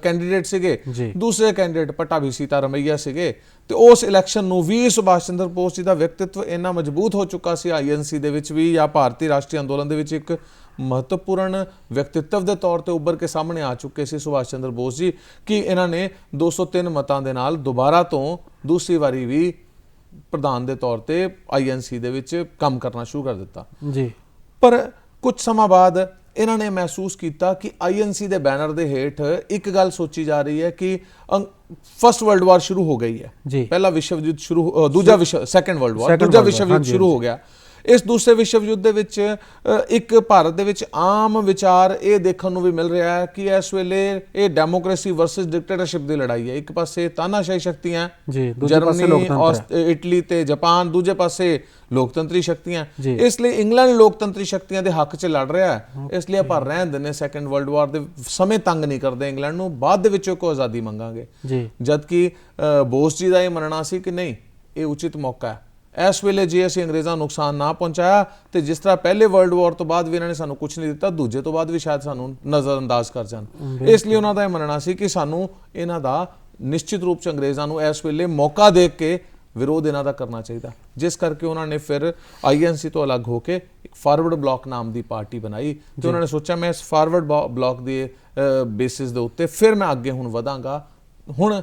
ਕੈਂਡੀਡੇਟ ਸੀਗੇ, ਦੂਸਰੇ ਕੈਂਡੀਡੇਟ ਪਟਾਭੀ ਸੀਤਾਰਮਈਆ ਸੀਗੇ, ਤੇ ਉਸ ਇਲੈਕਸ਼ਨ ਨੂੰ ਵੀ ਸੁਭਾਸ਼ ਚੰਦਰ ਬੋਸ ਜੀ ਦਾ ਵਿਅਕਤਿਤਵ ਇੰਨਾ ਮਜ਼ਬੂਤ ਹੋ ਚੁੱਕਾ ਸੀ ਆਈਐਨਸੀ ਦੇ ਵਿੱਚ ਵੀ, ਜਾਂ ਭਾਰਤੀ ਰਾਸ਼ਟਰੀ ਅੰਦੋਲਨ ਦੇ ਵਿੱਚ ਇੱਕ ਮਹੱਤਵਪੂਰਨ ਵਿਅਕਤਿਤਵ ਦੇ ਤੌਰ ਤੇ ਉੱਭਰ ਕੇ ਸਾਹਮਣੇ ਆ ਚੁੱਕੇ ਸੀ ਸੁਭਾਸ਼ ਚੰਦਰ ਬੋਸ ਜੀ, ਕਿ ਇਹਨਾਂ ਨੇ 203 ਮਤਾਂ ਦੇ ਨਾਲ ਦੁਬਾਰਾ ਤੋਂ ਦੂਸਰੀ ਵਾਰੀ ਵੀ ਪ੍ਰਧਾਨ ਦੇ ਤੌਰ ਤੇ ਆਈਐਨਸੀ ਦੇ ਵਿੱਚ ਕੰਮ ਕਰਨਾ ਸ਼ੁਰੂ ਕਰ ਦਿੱਤਾ ਜੀ। ਪਰ ਕੁਝ ਸਮਾਂ ਬਾਅਦ ਇਹਨਾਂ ਨੇ ਮਹਿਸੂਸ ਕੀਤਾ ਕਿ ਆਈਐਨਸੀ ਦੇ ਬੈਨਰ ਦੇ ਹੇਠ ਇੱਕ ਗੱਲ ਸੋਚੀ ਜਾ ਰਹੀ ਹੈ ਕਿ ਫਸਟ ਵਰਲਡ ਵਾਰ ਸ਼ੁਰੂ ਹੋ ਗਈ ਹੈ, ਪਹਿਲਾ ਵਿਸ਼ਵ ਯੁੱਧ ਸ਼ੁਰੂ, ਦੂਜਾ ਸੈਕੰਡ ਵਰਲਡ ਵਾਰ, ਦੂਜਾ ਵਿਸ਼ਵ ਯੁੱਧ ਸ਼ੁਰੂ ਹੋ ਗਿਆ। ਇਸ ਦੂਸਰੇ ਵਿਸ਼ਵ ਯੁੱਧ ਦੇ ਵਿੱਚ ਇੱਕ ਭਾਰਤ ਦੇ ਵਿੱਚ ਆਮ ਵਿਚਾਰ ਇਹ ਦੇਖਣ ਨੂੰ ਵੀ ਮਿਲ ਰਿਹਾ ਹੈ ਕਿ ਇਸ ਵੇਲੇ ਇਹ ਡੈਮੋਕ੍ਰੇਸੀ ਵਰਸਸ ਡਿਕਟੇਟਰਸ਼ਿਪ ਦੀ ਲੜਾਈ ਹੈ। ਇੱਕ ਪਾਸੇ ਤਾਨਾਸ਼ਾਹੀ ਸ਼ਕਤੀਆਂ ਜਰਮਨੀ, ਇਟਲੀ ਤੇ ਜਾਪਾਨ, ਦੂਜੇ ਪਾਸੇ ਲੋਕਤੰਤਰੀ ਸ਼ਕਤੀਆਂ, ਇਸ ਲਈ ਇੰਗਲੈਂਡ ਲੋਕਤੰਤਰੀ ਸ਼ਕਤੀਆਂ ਦੇ ਹੱਕ 'ਚ ਲੜ ਰਿਹਾ ਹੈ, ਇਸ ਲਈ ਆਪਾਂ ਰਹਿਣ ਦਿੰਦੇ ਸੈਕੰਡ ਵਰਲਡ ਵਾਰ ਦੇ ਸਮੇਂ ਤੰਗ ਨਹੀਂ ਕਰਦੇ ਇੰਗਲੈਂਡ ਨੂੰ, ਬਾਅਦ ਦੇ ਵਿੱਚ ਕੋਈ ਆਜ਼ਾਦੀ ਮੰਗਾਂਗੇ। ਜਦਕਿ ਬੋਸ ਜੀ ਦਾ ਇਹ ਮੰਨਣਾ ਸੀ ਕਿ ਨਹੀਂ, ਇਹ ਉਚਿਤ ਮੌਕਾ ਹੈ ਇਸ ਵੇਲੇ, ਜੇ ਅਸੀਂ ਅੰਗਰੇਜ਼ਾਂ ਨੂੰ ਨੁਕਸਾਨ ਨਾ ਪਹੁੰਚਾਇਆ ਤੇ ਜਿਸ ਤਰ੍ਹਾਂ ਪਹਿਲੇ ਵਰਲਡ ਵਾਰ ਤੋਂ ਬਾਅਦ ਵੀ ਇਹਨਾਂ ਨੇ ਸਾਨੂੰ ਕੁਝ ਨਹੀਂ ਦਿੱਤਾ, ਦੂਜੇ ਤੋਂ ਬਾਅਦ ਵੀ ਸ਼ਾਇਦ ਸਾਨੂੰ ਨਜ਼ਰਅੰਦਾਜ਼ ਕਰ ਜਾਣ। ਇਸ ਲਈ ਉਹਨਾਂ ਦਾ ਇਹ ਮੰਨਣਾ ਸੀ ਕਿ ਸਾਨੂੰ ਇਹਨਾਂ ਦਾ ਨਿਸ਼ਚਿਤ ਰੂਪ 'ਚ ਅੰਗਰੇਜ਼ਾਂ ਨੂੰ ਇਸ ਵੇਲੇ ਮੌਕਾ ਦੇ ਕੇ ਵਿਰੋਧ ਇਹਨਾਂ ਦਾ ਕਰਨਾ ਚਾਹੀਦਾ, ਜਿਸ ਕਰਕੇ ਉਹਨਾਂ ਨੇ ਫਿਰ ਆਈਐਨਸੀ ਤੋਂ ਅਲੱਗ ਹੋ ਕੇ ਇੱਕ ਫਾਰਵਰਡ ਬਲਾਕ ਨਾਮ ਦੀ ਪਾਰਟੀ ਬਣਾਈ ਤੇ ਉਹਨਾਂ ਨੇ ਸੋਚਿਆ ਮੈਂ ਇਸ ਫਾਰਵਰਡ ਬਲਾਕ ਦੇ ਬੇਸਿਸ ਦੇ ਉੱਤੇ ਫਿਰ ਮੈਂ ਅੱਗੇ ਹੁਣ ਵਧਾਂਗਾ, ਹੁਣ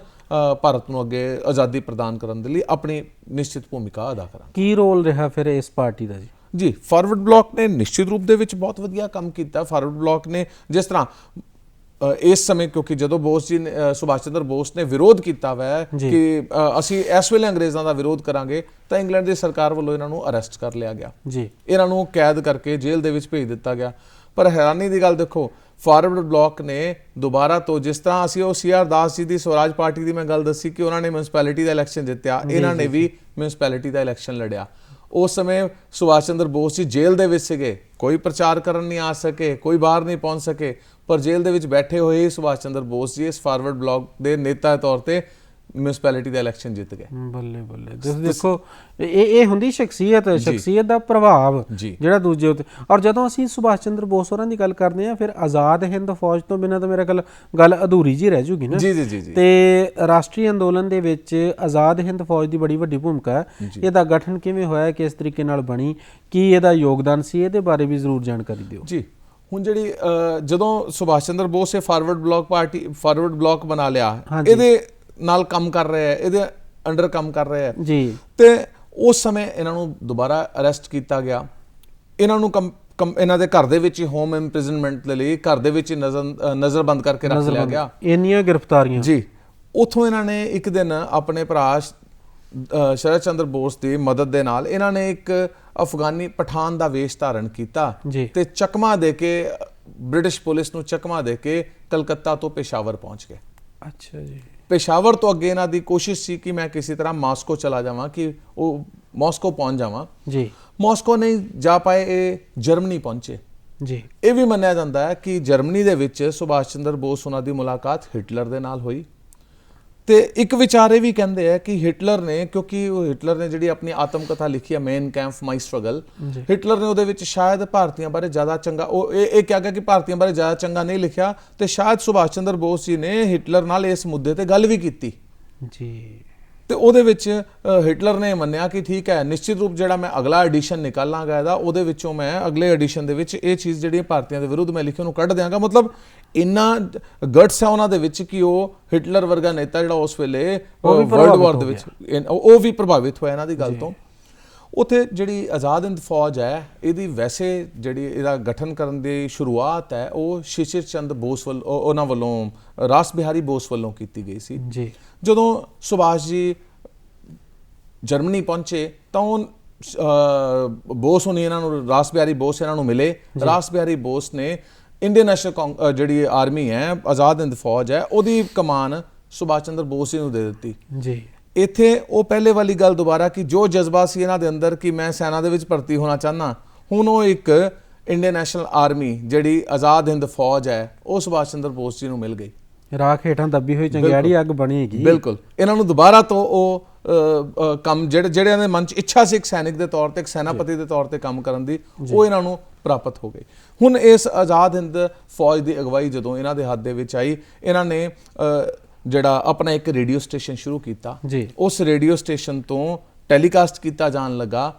ਭਾਰਤ ਨੂੰ ਅੱਗੇ ਆਜ਼ਾਦੀ ਪ੍ਰਦਾਨ ਕਰਨ ਦੇ ਲਈ ਆਪਣੀ ਨਿਸ਼ਚਿਤ ਭੂਮਿਕਾ ਅਦਾ ਕਰਾਂਗਾ। ਕੀ ਰੋਲ ਰਿਹਾ ਫਿਰ ਇਸ ਪਾਰਟੀ ਦਾ ਜੀ? ਫਾਰਵਰਡ ਬਲਾਕ ਨੇ ਨਿਸ਼ਚਿਤ ਰੂਪ ਦੇ ਵਿੱਚ ਬਹੁਤ ਵਧੀਆ ਕੰਮ ਕੀਤਾ। ਫਾਰਵਰਡ ਬਲਾਕ ਨੇ ਜਿਸ ਤਰ੍ਹਾਂ ਇਸ ਸਮੇਂ, ਕਿਉਂਕਿ ਜਦੋਂ ਬੋਸ ਜੀ ਨੇ, ਸੁਭਾਸ਼ ਚੰਦਰ ਬੋਸ ਨੇ ਵਿਰੋਧ ਕੀਤਾ ਵਾ ਕਿ ਅਸੀਂ ਇਸ ਵੇਲੇ ਅੰਗਰੇਜ਼ਾਂ ਦਾ ਵਿਰੋਧ ਕਰਾਂਗੇ, ਤਾਂ ਇੰਗਲੈਂਡ ਦੀ ਸਰਕਾਰ ਵੱਲੋਂ ਇਹਨਾਂ ਨੂੰ ਅਰੈਸਟ ਕਰ ਲਿਆ ਗਿਆ, ਇਹਨਾਂ ਨੂੰ ਕੈਦ ਕਰਕੇ ਜੇਲ੍ਹ ਦੇ ਵਿੱਚ ਭੇਜ ਦਿੱਤਾ ਗਿਆ। ਪਰ ਹੈਰਾਨੀ ਦੀ ਗੱਲ ਦੇਖੋ, ਫਾਰਵਰਡ ਬਲਾਕ ਨੇ ਦੁਬਾਰਾ ਤੋਂ, ਜਿਸ ਤਰ੍ਹਾਂ ਅਸੀਂ ਉਹ CR ਦਾਸ ਜੀ ਦੀ ਸਵਰਾਜ ਪਾਰਟੀ ਦੀ ਮੈਂ ਗੱਲ ਦੱਸੀ ਕਿ ਉਹਨਾਂ ਨੇ ਮਿਊਨਿਸਪੈਲਿਟੀ ਦਾ ਇਲੈਕਸ਼ਨ ਜਿੱਤਿਆ, ਇਹਨਾਂ ਨੇ ਵੀ ਮਿਊਨਿਸਪੈਲਿਟੀ ਦਾ ਇਲੈਕਸ਼ਨ ਲੜਿਆ। ਉਸ ਸਮੇਂ ਸੁਭਾਸ਼ ਚੰਦਰ ਬੋਸ ਜੀ ਜੇਲ੍ਹ ਦੇ ਵਿੱਚ ਸੀਗੇ, ਕੋਈ ਪ੍ਰਚਾਰ ਕਰਨ ਨਹੀਂ ਆ ਸਕੇ, ਕੋਈ ਬਾਹਰ ਨਹੀਂ ਪਹੁੰਚ ਸਕੇ, ਪਰ ਜੇਲ੍ਹ ਦੇ ਵਿੱਚ ਬੈਠੇ ਹੋਏ ਸੁਭਾਸ਼ ਚੰਦਰ ਬੋਸ ਜੀ ਇਸ ਫਾਰਵਰਡ ਬਲਾਕ ਦੇ ਨੇਤਾ ਦੇ ਤੌਰ ਤੇ ਮਿਊਨਿਸਪੈਲਿਟੀ ਦਾ ਇਲੈਕਸ਼ਨ ਜਿੱਤ ਗਏ। ਬੱਲੇ ਬੱਲੇ, ਤੁਸੀਂ ਦੇਖੋ ਇਹ ਹੁੰਦੀ ਸ਼ਖਸੀਅਤ ਦਾ ਪ੍ਰਭਾਵ ਜਿਹੜਾ ਦੂਜੇ ਉੱਤੇ। ਔਰ ਜਦੋਂ ਅਸੀਂ ਸੁਭਾਸ਼ ਚੰਦਰ ਬੋਸ ਹੋਰਾਂ ਦੀ ਗੱਲ ਕਰਦੇ ਹਾਂ, ਫਿਰ ਆਜ਼ਾਦ ਹਿੰਦ ਫੌਜ ਤੋਂ ਬਿਨਾਂ ਤਾਂ ਮੇਰਾ ਗੱਲ ਅਧੂਰੀ ਜੀ ਰਹਿ ਜੂਗੀ ਨਾ। ਤੇ ਰਾਸ਼ਟਰੀ ਅੰਦੋਲਨ ਦੇ ਵਿੱਚ ਆਜ਼ਾਦ ਹਿੰਦ ਫੌਜ ਦੀ ਬੜੀ ਵੱਡੀ ਭੂਮਿਕਾ ਹੈ। ਇਹਦਾ ਗਠਨ ਕਿਵੇਂ ਹੋਇਆ, ਕਿਸ ਤਰੀਕੇ ਨਾਲ ਬਣੀ, ਕੀ ਇਹਦਾ ਯੋਗਦਾਨ ਸੀ, ਇਹਦੇ ਬਾਰੇ ਵੀ ਜ਼ਰੂਰ ਜਾਣਕਾਰੀ ਦਿਓ ਜੀ। ਹੁਣ ਜਿਹੜੀ ਜਦੋਂ ਸੁਭਾਸ਼ ਚੰਦਰ ਬੋਸ ਨੇ ਫਾਰਵਰਡ ਬਲਾਕ ਬਣਾ ਲਿਆ, ਇਹਦੇ ਨਾਲ ਕੰਮ ਕਰ ਰਿਹਾ ਹੈ, ਇਹਦੇ ਅੰਡਰ ਕੰਮ ਕਰ ਰਿਹਾ ਹੈ ਜੀ, ਤੇ ਉਸ ਸਮੇਂ ਇਹਨਾਂ ਨੂੰ ਦੁਬਾਰਾ ਅਰੈਸਟ ਕੀਤਾ ਗਿਆ। ਇਹਨਾਂ ਨੂੰ ਇਹਨਾਂ ਦੇ ਘਰ ਦੇ ਵਿੱਚ ਹੀ ਹੋਮ ਇੰਪ੍ਰਿਜ਼ਨਮੈਂਟ ਦੇ ਲਈ ਘਰ ਦੇ ਵਿੱਚ ਨਜ਼ਰਬੰਦ ਕਰਕੇ ਰੱਖ ਲਿਆ ਗਿਆ। ਇੰਨੀਆਂ ਗ੍ਰਿਫਤਾਰੀਆਂ ਜੀ। ਉੱਥੋਂ ਇਹਨਾਂ ਨੇ ਇੱਕ ਦਿਨ ਆਪਣੇ ਭਰਾ ਸ਼ਰਤ ਚੰਦਰ ਬੋਸ ਦੀ ਮਦਦ ਦੇ ਨਾਲ ਇਹਨਾਂ ਨੇ ਇੱਕ ਅਫਗਾਨੀ ਪਠਾਨ ਦਾ ਵੇਸ਼ ਧਾਰਨ ਕੀਤਾ ਤੇ ਚਕਮਾ ਦੇ ਕੇ, ਬ੍ਰਿਟਿਸ਼ ਪੁਲਿਸ ਨੂੰ ਚਕਮਾ ਦੇ ਕੇ ਕਲਕੱਤਾ ਤੋਂ ਪੇਸ਼ਾਵਰ ਪਹੁੰਚ ਗਏ। ਅੱਛਾ ਜੀ। ਪੇਸ਼ਾਵਰ ਤੋਂ ਅੱਗੇ ਇਹਨਾਂ ਦੀ ਕੋਸ਼ਿਸ਼ ਸੀ ਕਿ ਮੈਂ ਕਿਸੇ ਤਰ੍ਹਾਂ ਮਾਸਕੋ ਚਲਾ ਜਾਵਾਂ, ਕਿ ਉਹ ਮਾਸਕੋ ਪਹੁੰਚ ਜਾਵਾਂ ਜੀ। ਮਾਸਕੋ ਨਹੀਂ ਜਾ ਪਾਏ, ਇਹ ਜਰਮਨੀ ਪਹੁੰਚੇ ਜੀ। ਇਹ ਵੀ ਮੰਨਿਆ ਜਾਂਦਾ ਹੈ ਕਿ ਜਰਮਨੀ ਦੇ ਵਿੱਚ ਸੁਭਾਸ਼ ਚੰਦਰ ਬੋਸ ਉਹਨਾਂ ਦੀ ਮੁਲਾਕਾਤ ਹਿਟਲਰ ਦੇ ਨਾਲ ਹੋਈ। ਤੇ ਇੱਕ ਵਿਚਾਰ ਇਹ ਵੀ ਕਹਿੰਦੇ ਆ ਕਿ ਹਿਟਲਰ ਨੇ, ਕਿਉਂਕਿ ਉਹ ਹਿਟਲਰ ਨੇ ਜਿਹੜੀ ਆਪਣੀ ਆਤਮ ਕਥਾ ਲਿਖੀ ਹੈ ਮੇਨ ਕੈਂਪ ਮਾਈ ਸਟਰਗਲ, ਹਿਟਲਰ ਨੇ ਉਹਦੇ ਵਿੱਚ ਸ਼ਾਇਦ ਭਾਰਤੀਆਂ ਬਾਰੇ ਜ਼ਿਆਦਾ ਚੰਗਾ, ਉਹ ਇਹ ਕਿਹਾ ਗਿਆ ਕਿ ਭਾਰਤੀਆਂ ਬਾਰੇ ਜ਼ਿਆਦਾ ਚੰਗਾ ਨਹੀਂ ਲਿਖਿਆ, ਤੇ ਸ਼ਾਇਦ ਸੁਭਾਸ਼ ਚੰਦਰ ਬੋਸ ਜੀ ਨੇ ਹਿਟਲਰ ਨਾਲ ਇਸ ਮੁੱਦੇ ਤੇ ਗੱਲ ਵੀ ਕੀਤੀ ਜੀ। ਤੇ ਉਹਦੇ ਵਿੱਚ ਹਿਟਲਰ ਨੇ ਮੰਨਿਆ ਕਿ ਠੀਕ ਹੈ, ਨਿਸ਼ਚਿਤ ਰੂਪ ਜਿਹੜਾ ਮੈਂ ਅਗਲਾ ਐਡੀਸ਼ਨ ਨਿਕਾਲਾਂਗਾ ਇਹਦਾ, ਉਹਦੇ ਵਿੱਚੋਂ ਮੈਂ ਅਗਲੇ ਐਡੀਸ਼ਨ ਦੇ ਵਿੱਚ ਇਹ ਚੀਜ਼ ਜਿਹੜੀ ਭਾਰਤੀਆਂ ਦੇ ਵਿਰੁੱਧ ਮੈਂ ਲਿਖੀ ਉਹਨੂੰ ਕੱਢ ਦਿਆਂਗਾ। ਮਤਲਬ ਇੰਨਾ ਗਟਸ ਹੈ ਉਹਨਾਂ ਦੇ ਵਿੱਚ ਕਿ ਉਹ ਹਿਟਲਰ ਵਰਗਾ ਨੇਤਾ ਜਿਹੜਾ ਉਸ ਵੇਲੇ ਵਰਲਡ ਵਾਰ ਦੇ ਵਿੱਚ, ਉਹ ਵੀ ਪ੍ਰਭਾਵਿਤ ਹੋਇਆ ਇਹਨਾਂ ਦੀ ਗੱਲ ਤੋਂ। ਉੱਥੇ ਜਿਹੜੀ ਆਜ਼ਾਦ ਹਿੰਦ ਫੌਜ ਹੈ, ਇਹਦੀ ਵੈਸੇ ਜਿਹੜੀ ਇਹਦਾ ਗਠਨ ਕਰਨ ਦੀ ਸ਼ੁਰੂਆਤ ਹੈ ਉਹ ਸ਼ਿਸ਼ਿਰ ਚੰਦ ਬੋਸ ਵੱਲੋਂ, ਉਹਨਾਂ ਵੱਲੋਂ, ਰਾਸ ਬਿਹਾਰੀ ਬੋਸ ਵੱਲੋਂ ਕੀਤੀ ਗਈ ਸੀ ਜੀ। ਜਦੋਂ ਸੁਭਾਸ਼ ਜੀ ਜਰਮਨੀ ਪਹੁੰਚੇ ਤਾਂ ਬੋਸ ਹੁਣੀ ਇਹਨਾਂ ਨੂੰ, ਰਾਸ ਬਿਹਾਰੀ ਬੋਸ ਇਹਨਾਂ ਨੂੰ ਮਿਲੇ। ਰਾਸ ਬਿਹਾਰੀ ਬੋਸ ਨੇ ਇੰਡੀਅਨ ਨੈਸ਼ਨਲ ਜਿਹੜੀ ਆਰਮੀ ਹੈ, ਆਜ਼ਾਦ ਹਿੰਦ ਫੌਜ ਹੈ, ਉਹਦੀ ਕਮਾਨ ਸੁਭਾਸ਼ ਚੰਦਰ ਬੋਸ ਜੀ ਨੂੰ ਦੇ ਦਿੱਤੀ ਜੀ। ਇੱਥੇ ਉਹ ਪਹਿਲੇ ਵਾਲੀ ਗੱਲ ਦੁਬਾਰਾ ਕਿ ਜੋ ਜਜ਼ਬਾ ਸੀ ਇਹਨਾਂ ਦੇ ਅੰਦਰ ਕਿ ਮੈਂ ਸੈਨਾ ਦੇ ਵਿੱਚ ਭਰਤੀ ਹੋਣਾ ਚਾਹੁੰਦਾ, ਹੁਣ ਉਹ ਇੱਕ ਇੰਡੀਅਨ ਨੈਸ਼ਨਲ ਆਰਮੀ ਜਿਹੜੀ ਆਜ਼ਾਦ ਹਿੰਦ ਫੌਜ ਹੈ ਉਹ ਸੁਭਾਸ਼ ਚੰਦਰ ਬੋਸ ਜੀ ਨੂੰ ਮਿਲ ਗਈ। ਰਾਖ ਹੇਠਾਂ ਦੱਬੀ ਹੋਈ ਚੰਗਿਆੜੀ ਅੱਗ ਬਣੀ ਹੈਗੀ। ਬਿਲਕੁਲ, ਇਹਨਾਂ ਨੂੰ ਦੁਬਾਰਾ ਤੋਂ ਉਹ ਕੰਮ ਜਿਹੜੇ ਇਹਨਾਂ ਦੇ ਮਨ 'ਚ ਇੱਛਾ ਸੀ ਇੱਕ ਸੈਨਿਕ ਦੇ ਤੌਰ ਤੇ, ਇੱਕ ਸੈਨਾਪਤੀ ਦੇ ਤੌਰ ਤੇ ਕੰਮ ਕਰਨ ਦੀ, ਉਹ ਇਹਨਾਂ ਨੂੰ ਪ੍ਰਾਪਤ ਹੋ ਗਈ। ਹੁਣ ਇਸ ਆਜ਼ਾਦ ਹਿੰਦ ਫੌਜ ਦੀ ਅਗਵਾਈ ਜਦੋਂ ਇਹਨਾਂ ਦੇ ਹੱਥ ਦੇ ਵਿੱਚ ਆਈ, ਇਹਨਾਂ ਨੇ ਜਿਹੜਾ ਆਪਣਾ ਇੱਕ ਰੇਡੀਓ ਸਟੇਸ਼ਨ ਸ਼ੁਰੂ ਕੀਤਾ। ਉਸ ਰੇਡੀਓ ਸਟੇਸ਼ਨ ਤੋਂ ਟੈਲੀਕਾਸਟ ਕੀਤਾ ਜਾਣ ਲੱਗਾ,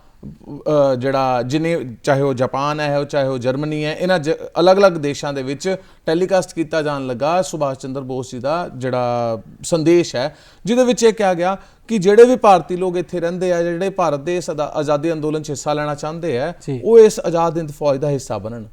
ਜਿਹੜਾ ਜਿਨੇ, ਚਾਹੇ ਉਹ ਜਾਪਾਨ ਹੈ, ਚਾਹੇ ਉਹ ਜਰਮਨੀ ਹੈ, ਇਹਨਾਂ ਅਲੱਗ-ਅਲੱਗ ਦੇਸ਼ਾਂ ਦੇ ਵਿੱਚ ਟੈਲੀਕਾਸਟ ਕੀਤਾ ਜਾਣ ਲੱਗਾ ਸੁਭਾਸ਼ ਚੰਦਰ ਬੋਸ ਜੀ ਦਾ ਜਿਹੜਾ ਸੰਦੇਸ਼ ਹੈ, ਜਿਹਦੇ ਵਿੱਚ ਇਹ ਕਿਹਾ ਗਿਆ ਕਿ ਜਿਹੜੇ ਵੀ ਭਾਰਤੀ ਲੋਕ ਇੱਥੇ ਰਹਿੰਦੇ ਆ, ਜਿਹੜੇ ਭਾਰਤ ਦੇ ਆਜ਼ਾਦੀ ਅੰਦੋਲਨ 'ਚ ਹਿੱਸਾ ਲੈਣਾ ਚਾਹੁੰਦੇ ਆ, ਉਹ ਇਸ ਆਜ਼ਾਦ ਹਿੰਦ ਫੌਜ ਦਾ ਹਿੱਸਾ ਬਣਨ।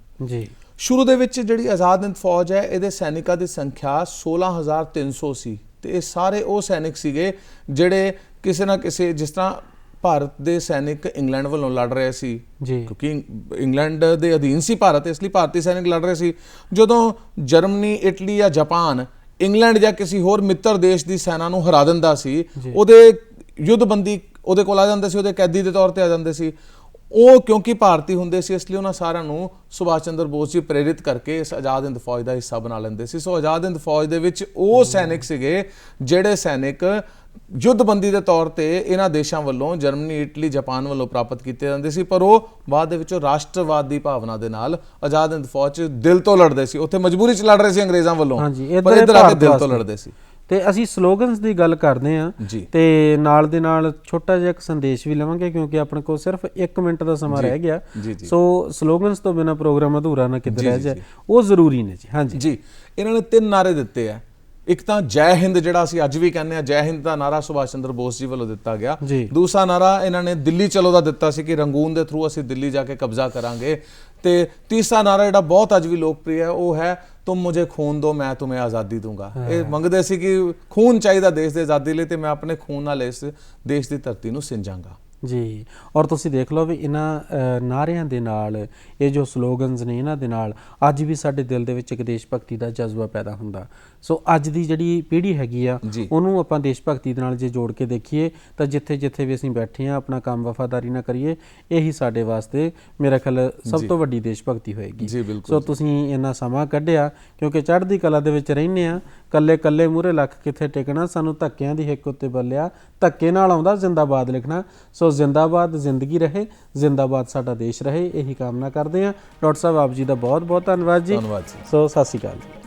ਸ਼ੁਰੂ ਦੇ ਵਿੱਚ ਜਿਹੜੀ ਆਜ਼ਾਦ ਹਿੰਦ ਫੌਜ ਹੈ, ਇਹਦੇ ਸੈਨਿਕਾਂ ਦੀ ਸੰਖਿਆ 16,300 ਸੀ ਤੇ ਇਹ ਸਾਰੇ ਉਹ ਸੈਨਿਕ ਸੀਗੇ ਜਿਹੜੇ ਕਿਸੇ ਨਾ ਕਿਸੇ, ਜਿਸ ਤਰ੍ਹਾਂ ਭਾਰਤ ਦੇ ਸੈਨਿਕ ਇੰਗਲੈਂਡ ਵੱਲੋਂ ਲੜ ਰਹੇ ਸੀ, ਕਿਉਂਕਿ ਇੰਗਲੈਂਡ ਦੇ ਅਧੀਨ ਸੀ ਭਾਰਤ, ਇਸ ਲਈ ਭਾਰਤੀ ਸੈਨਿਕ ਲੜ ਰਹੇ ਸੀ। ਜਦੋਂ ਜਰਮਨੀ, ਇਟਲੀ ਜਾਂ ਜਾਪਾਨ ਇੰਗਲੈਂਡ ਜਾਂ ਕਿਸੇ ਹੋਰ ਮਿੱਤਰ ਦੇਸ਼ ਦੀ ਸੈਨਾ ਨੂੰ ਹਰਾ ਦਿੰਦਾ ਸੀ, ਉਹਦੇ ਯੁੱਧਬੰਦੀ ਉਹਦੇ ਕੋਲ ਆ ਜਾਂਦੇ ਸੀ, ਉਹਦੇ ਕੈਦੀ ਦੇ ਤੌਰ ਤੇ ਆ ਜਾਂਦੇ ਸੀ। ਉਹ ਕਿਉਂਕਿ ਭਾਰਤੀ ਹੁੰਦੇ ਸੀ, ਇਸ ਲਈ ਉਹਨਾਂ ਸਾਰਿਆਂ ਨੂੰ ਸੁਭਾਸ਼ ਚੰਦਰ ਬੋਸ ਜੀ ਪ੍ਰੇਰਿਤ ਕਰਕੇ ਇਸ ਆਜ਼ਾਦ ਹਿੰਦ ਫੌਜ ਦਾ ਹਿੱਸਾ ਬਣਾ ਲੈਂਦੇ ਸੀ। ਸੋ ਆਜ਼ਾਦ ਹਿੰਦ ਫੌਜ ਦੇ ਵਿੱਚ ਉਹ ਸੈਨਿਕ ਸੀਗੇ ਜਿਹੜੇ ਸੈਨਿਕ ਯੁੱਧਬੰਦੀ ਦੇ ਤੌਰ ਤੇ ਇਹਨਾਂ ਦੇਸ਼ਾਂ ਵੱਲੋਂ, ਜਰਮਨੀ, ਇਟਲੀ, ਜਾਪਾਨ ਵੱਲੋਂ ਪ੍ਰਾਪਤ ਕੀਤੇ ਜਾਂਦੇ ਸੀ, ਪਰ ਉਹ ਬਾਅਦ ਦੇ ਵਿੱਚ ਰਾਸ਼ਟਰਵਾਦ ਦੀ ਭਾਵਨਾ ਦੇ ਨਾਲ ਆਜ਼ਾਦ ਹਿੰਦ ਫੌਜ 'ਚ ਦਿਲ ਤੋਂ ਲੜਦੇ ਸੀ। ਉੱਥੇ ਮਜਬੂਰੀ 'ਚ ਲੜ ਰਹੇ ਸੀ ਅੰਗਰੇਜ਼ਾਂ ਵੱਲੋਂ, ਪਰ ਇੱਧਰ ਆ ਕੇ ਦਿਲ ਤੋਂ ਲੜਦੇ ਸੀ। ਤੇ ਅਸੀਂ ਸਲੋਗਨਸ ਦੀ ਗੱਲ ਕਰਦੇ ਹਾਂ ਤੇ ਨਾਲ ਦੇ ਨਾਲ ਛੋਟਾ ਜਿਹਾ ਇੱਕ ਸੰਦੇਸ਼ ਵੀ ਲਵਾਂਗੇ, ਕਿਉਂਕਿ ਆਪਣੇ ਕੋਲ ਸਿਰਫ 1 ਮਿੰਟ ਦਾ ਸਮਾਂ ਰਹਿ ਗਿਆ। ਸੋ ਸਲੋਗਨਸ ਤੋਂ ਬਿਨਾਂ ਪ੍ਰੋਗਰਾਮ ਅਧੂਰਾ ਨਾ ਕਿਤੇ ਰਹਿ ਜਾਏ, ਉਹ ਜ਼ਰੂਰੀ ਨੇ ਜੀ। ਹਾਂਜੀ ਜੀ, ਇਹਨਾਂ ਨੇ 3 ਨਾਅਰੇ ਦਿੱਤੇ ਆ। ਇੱਕ ਤਾਂ ਜੈ ਹਿੰਦ, ਜਿਹੜਾ ਅਸੀਂ ਅੱਜ ਵੀ ਕਹਿੰਦੇ ਆ, ਜੈ ਹਿੰਦ ਦਾ ਨਾਰਾ ਸੁਭਾਸ਼ ਚੰਦਰ ਬੋਸ ਜੀ ਵੱਲੋਂ ਦਿੱਤਾ ਗਿਆ। ਦੂਸਰਾ ਨਾਰਾ ਇਹਨਾਂ ਨੇ ਦਿੱਲੀ ਚਲੋ ਦਾ ਦਿੱਤਾ ਸੀ ਕਿ ਰੰਗੂਨ ਦੇ ਥਰੂ ਅਸੀਂ ਦਿੱਲੀ ਜਾ ਕੇ ਕਬਜ਼ਾ ਕਰਾਂਗੇ। ਤੇ ਤੀਸਰਾ ਨਾਰਾ ਜਿਹੜਾ ਬਹੁਤ ਅੱਜ ਵੀ ਲੋਕਪ੍ਰਿਯ ਹੈ, ਉਹ ਹੈ ਤੁਮ ਮੁਝੇ ਖੂਨ ਦੋ ਮੈਂ तुम्हें ਆਜ਼ਾਦੀ ਦੂੰਗਾ। ਇਹ ਮੰਗਦੇ ਸੀ ਕਿ ਖੂਨ ਚਾਹੀਦਾ ਦੇਸ਼ ਦੇ ਆਜ਼ਾਦੀ ਲਈ, ਤੇ ਮੈਂ ਆਪਣੇ ਖੂਨ ਨਾਲ ਇਸ ਦੇਸ਼ ਦੀ ਧਰਤੀ ਨੂੰ ਸਿੰਜਾਂਗਾ। ਜੀ, ਔਰ ਤੁਸੀਂ ਦੇਖ ਲਓ ਵੀ ਇਹਨਾਂ ਨਾਰਿਆਂ ਦੇ ਨਾਲ, ਇਹ ਜੋ ਸਲੋਗਨਸ ਨੇ, ਇਹਨਾਂ ਦੇ ਨਾਲ ਅੱਜ ਵੀ ਸਾਡੇ ਦਿਲ ਦੇ ਵਿੱਚ ਇੱਕ ਦੇਸ਼ ਭਗਤੀ ਦਾ ਜਜ਼ਬਾ ਪੈਦਾ ਹੁੰਦਾ। ਸੋ ਅੱਜ ਦੀ ਜਿਹੜੀ ਪੀੜ੍ਹੀ ਹੈਗੀ ਆ, ਉਹਨੂੰ ਆਪਾਂ ਦੇਸ਼ ਭਗਤੀ ਦੇ ਨਾਲ ਜੇ ਜੋੜ ਕੇ ਦੇਖੀਏ ਤਾਂ ਜਿੱਥੇ ਜਿੱਥੇ ਵੀ ਅਸੀਂ ਬੈਠੇ ਹਾਂ, ਆਪਣਾ ਕੰਮ ਵਫਾਦਾਰੀ ਨਾਲ ਕਰੀਏ, ਇਹੀ ਸਾਡੇ ਵਾਸਤੇ ਮੇਰਾ ਖਿਆਲ ਸਭ ਤੋਂ ਵੱਡੀ ਦੇਸ਼ ਭਗਤੀ ਹੋਏਗੀ। ਸੋ ਤੁਸੀਂ ਇੰਨਾ ਸਮਾਂ ਕੱਢਿਆ, ਕਿਉਂਕਿ ਚੜ੍ਹਦੀ ਕਲਾ ਦੇ ਵਿੱਚ ਰਹਿੰਦੇ ਆ, ਕੱਲੇ ਕੱਲੇ ਮੂਹਰੇ ਲੱਖ ਕਿੱਥੇ ਟਿਕਣਾ, ਸਾਨੂੰ ਧੱਕਿਆਂ ਦੀ ਹਿੱਕ ਉੱਤੇ ਬੱਲਿਆ, ਧੱਕੇ ਨਾਲ ਆਉਂਦਾ ਜ਼ਿੰਦਾਬਾਦ ਲਿਖਣਾ। ਸੋ ਜ਼ਿੰਦਾਬਾਦ ਜ਼ਿੰਦਗੀ ਰਹੇ, ਜ਼ਿੰਦਾਬਾਦ ਸਾਡਾ ਦੇਸ਼ ਰਹੇ, ਇਹੀ ਕਾਮਨਾ ਕਰਦੇ ਹਾਂ। ਡਾਕਟਰ ਸਾਹਿਬ, ਆਪ ਜੀ ਦਾ ਬਹੁਤ ਬਹੁਤ ਧੰਨਵਾਦ ਜੀ। ਸੋ ਸਤਿ ਸ਼੍ਰੀ ਅਕਾਲ ਜੀ।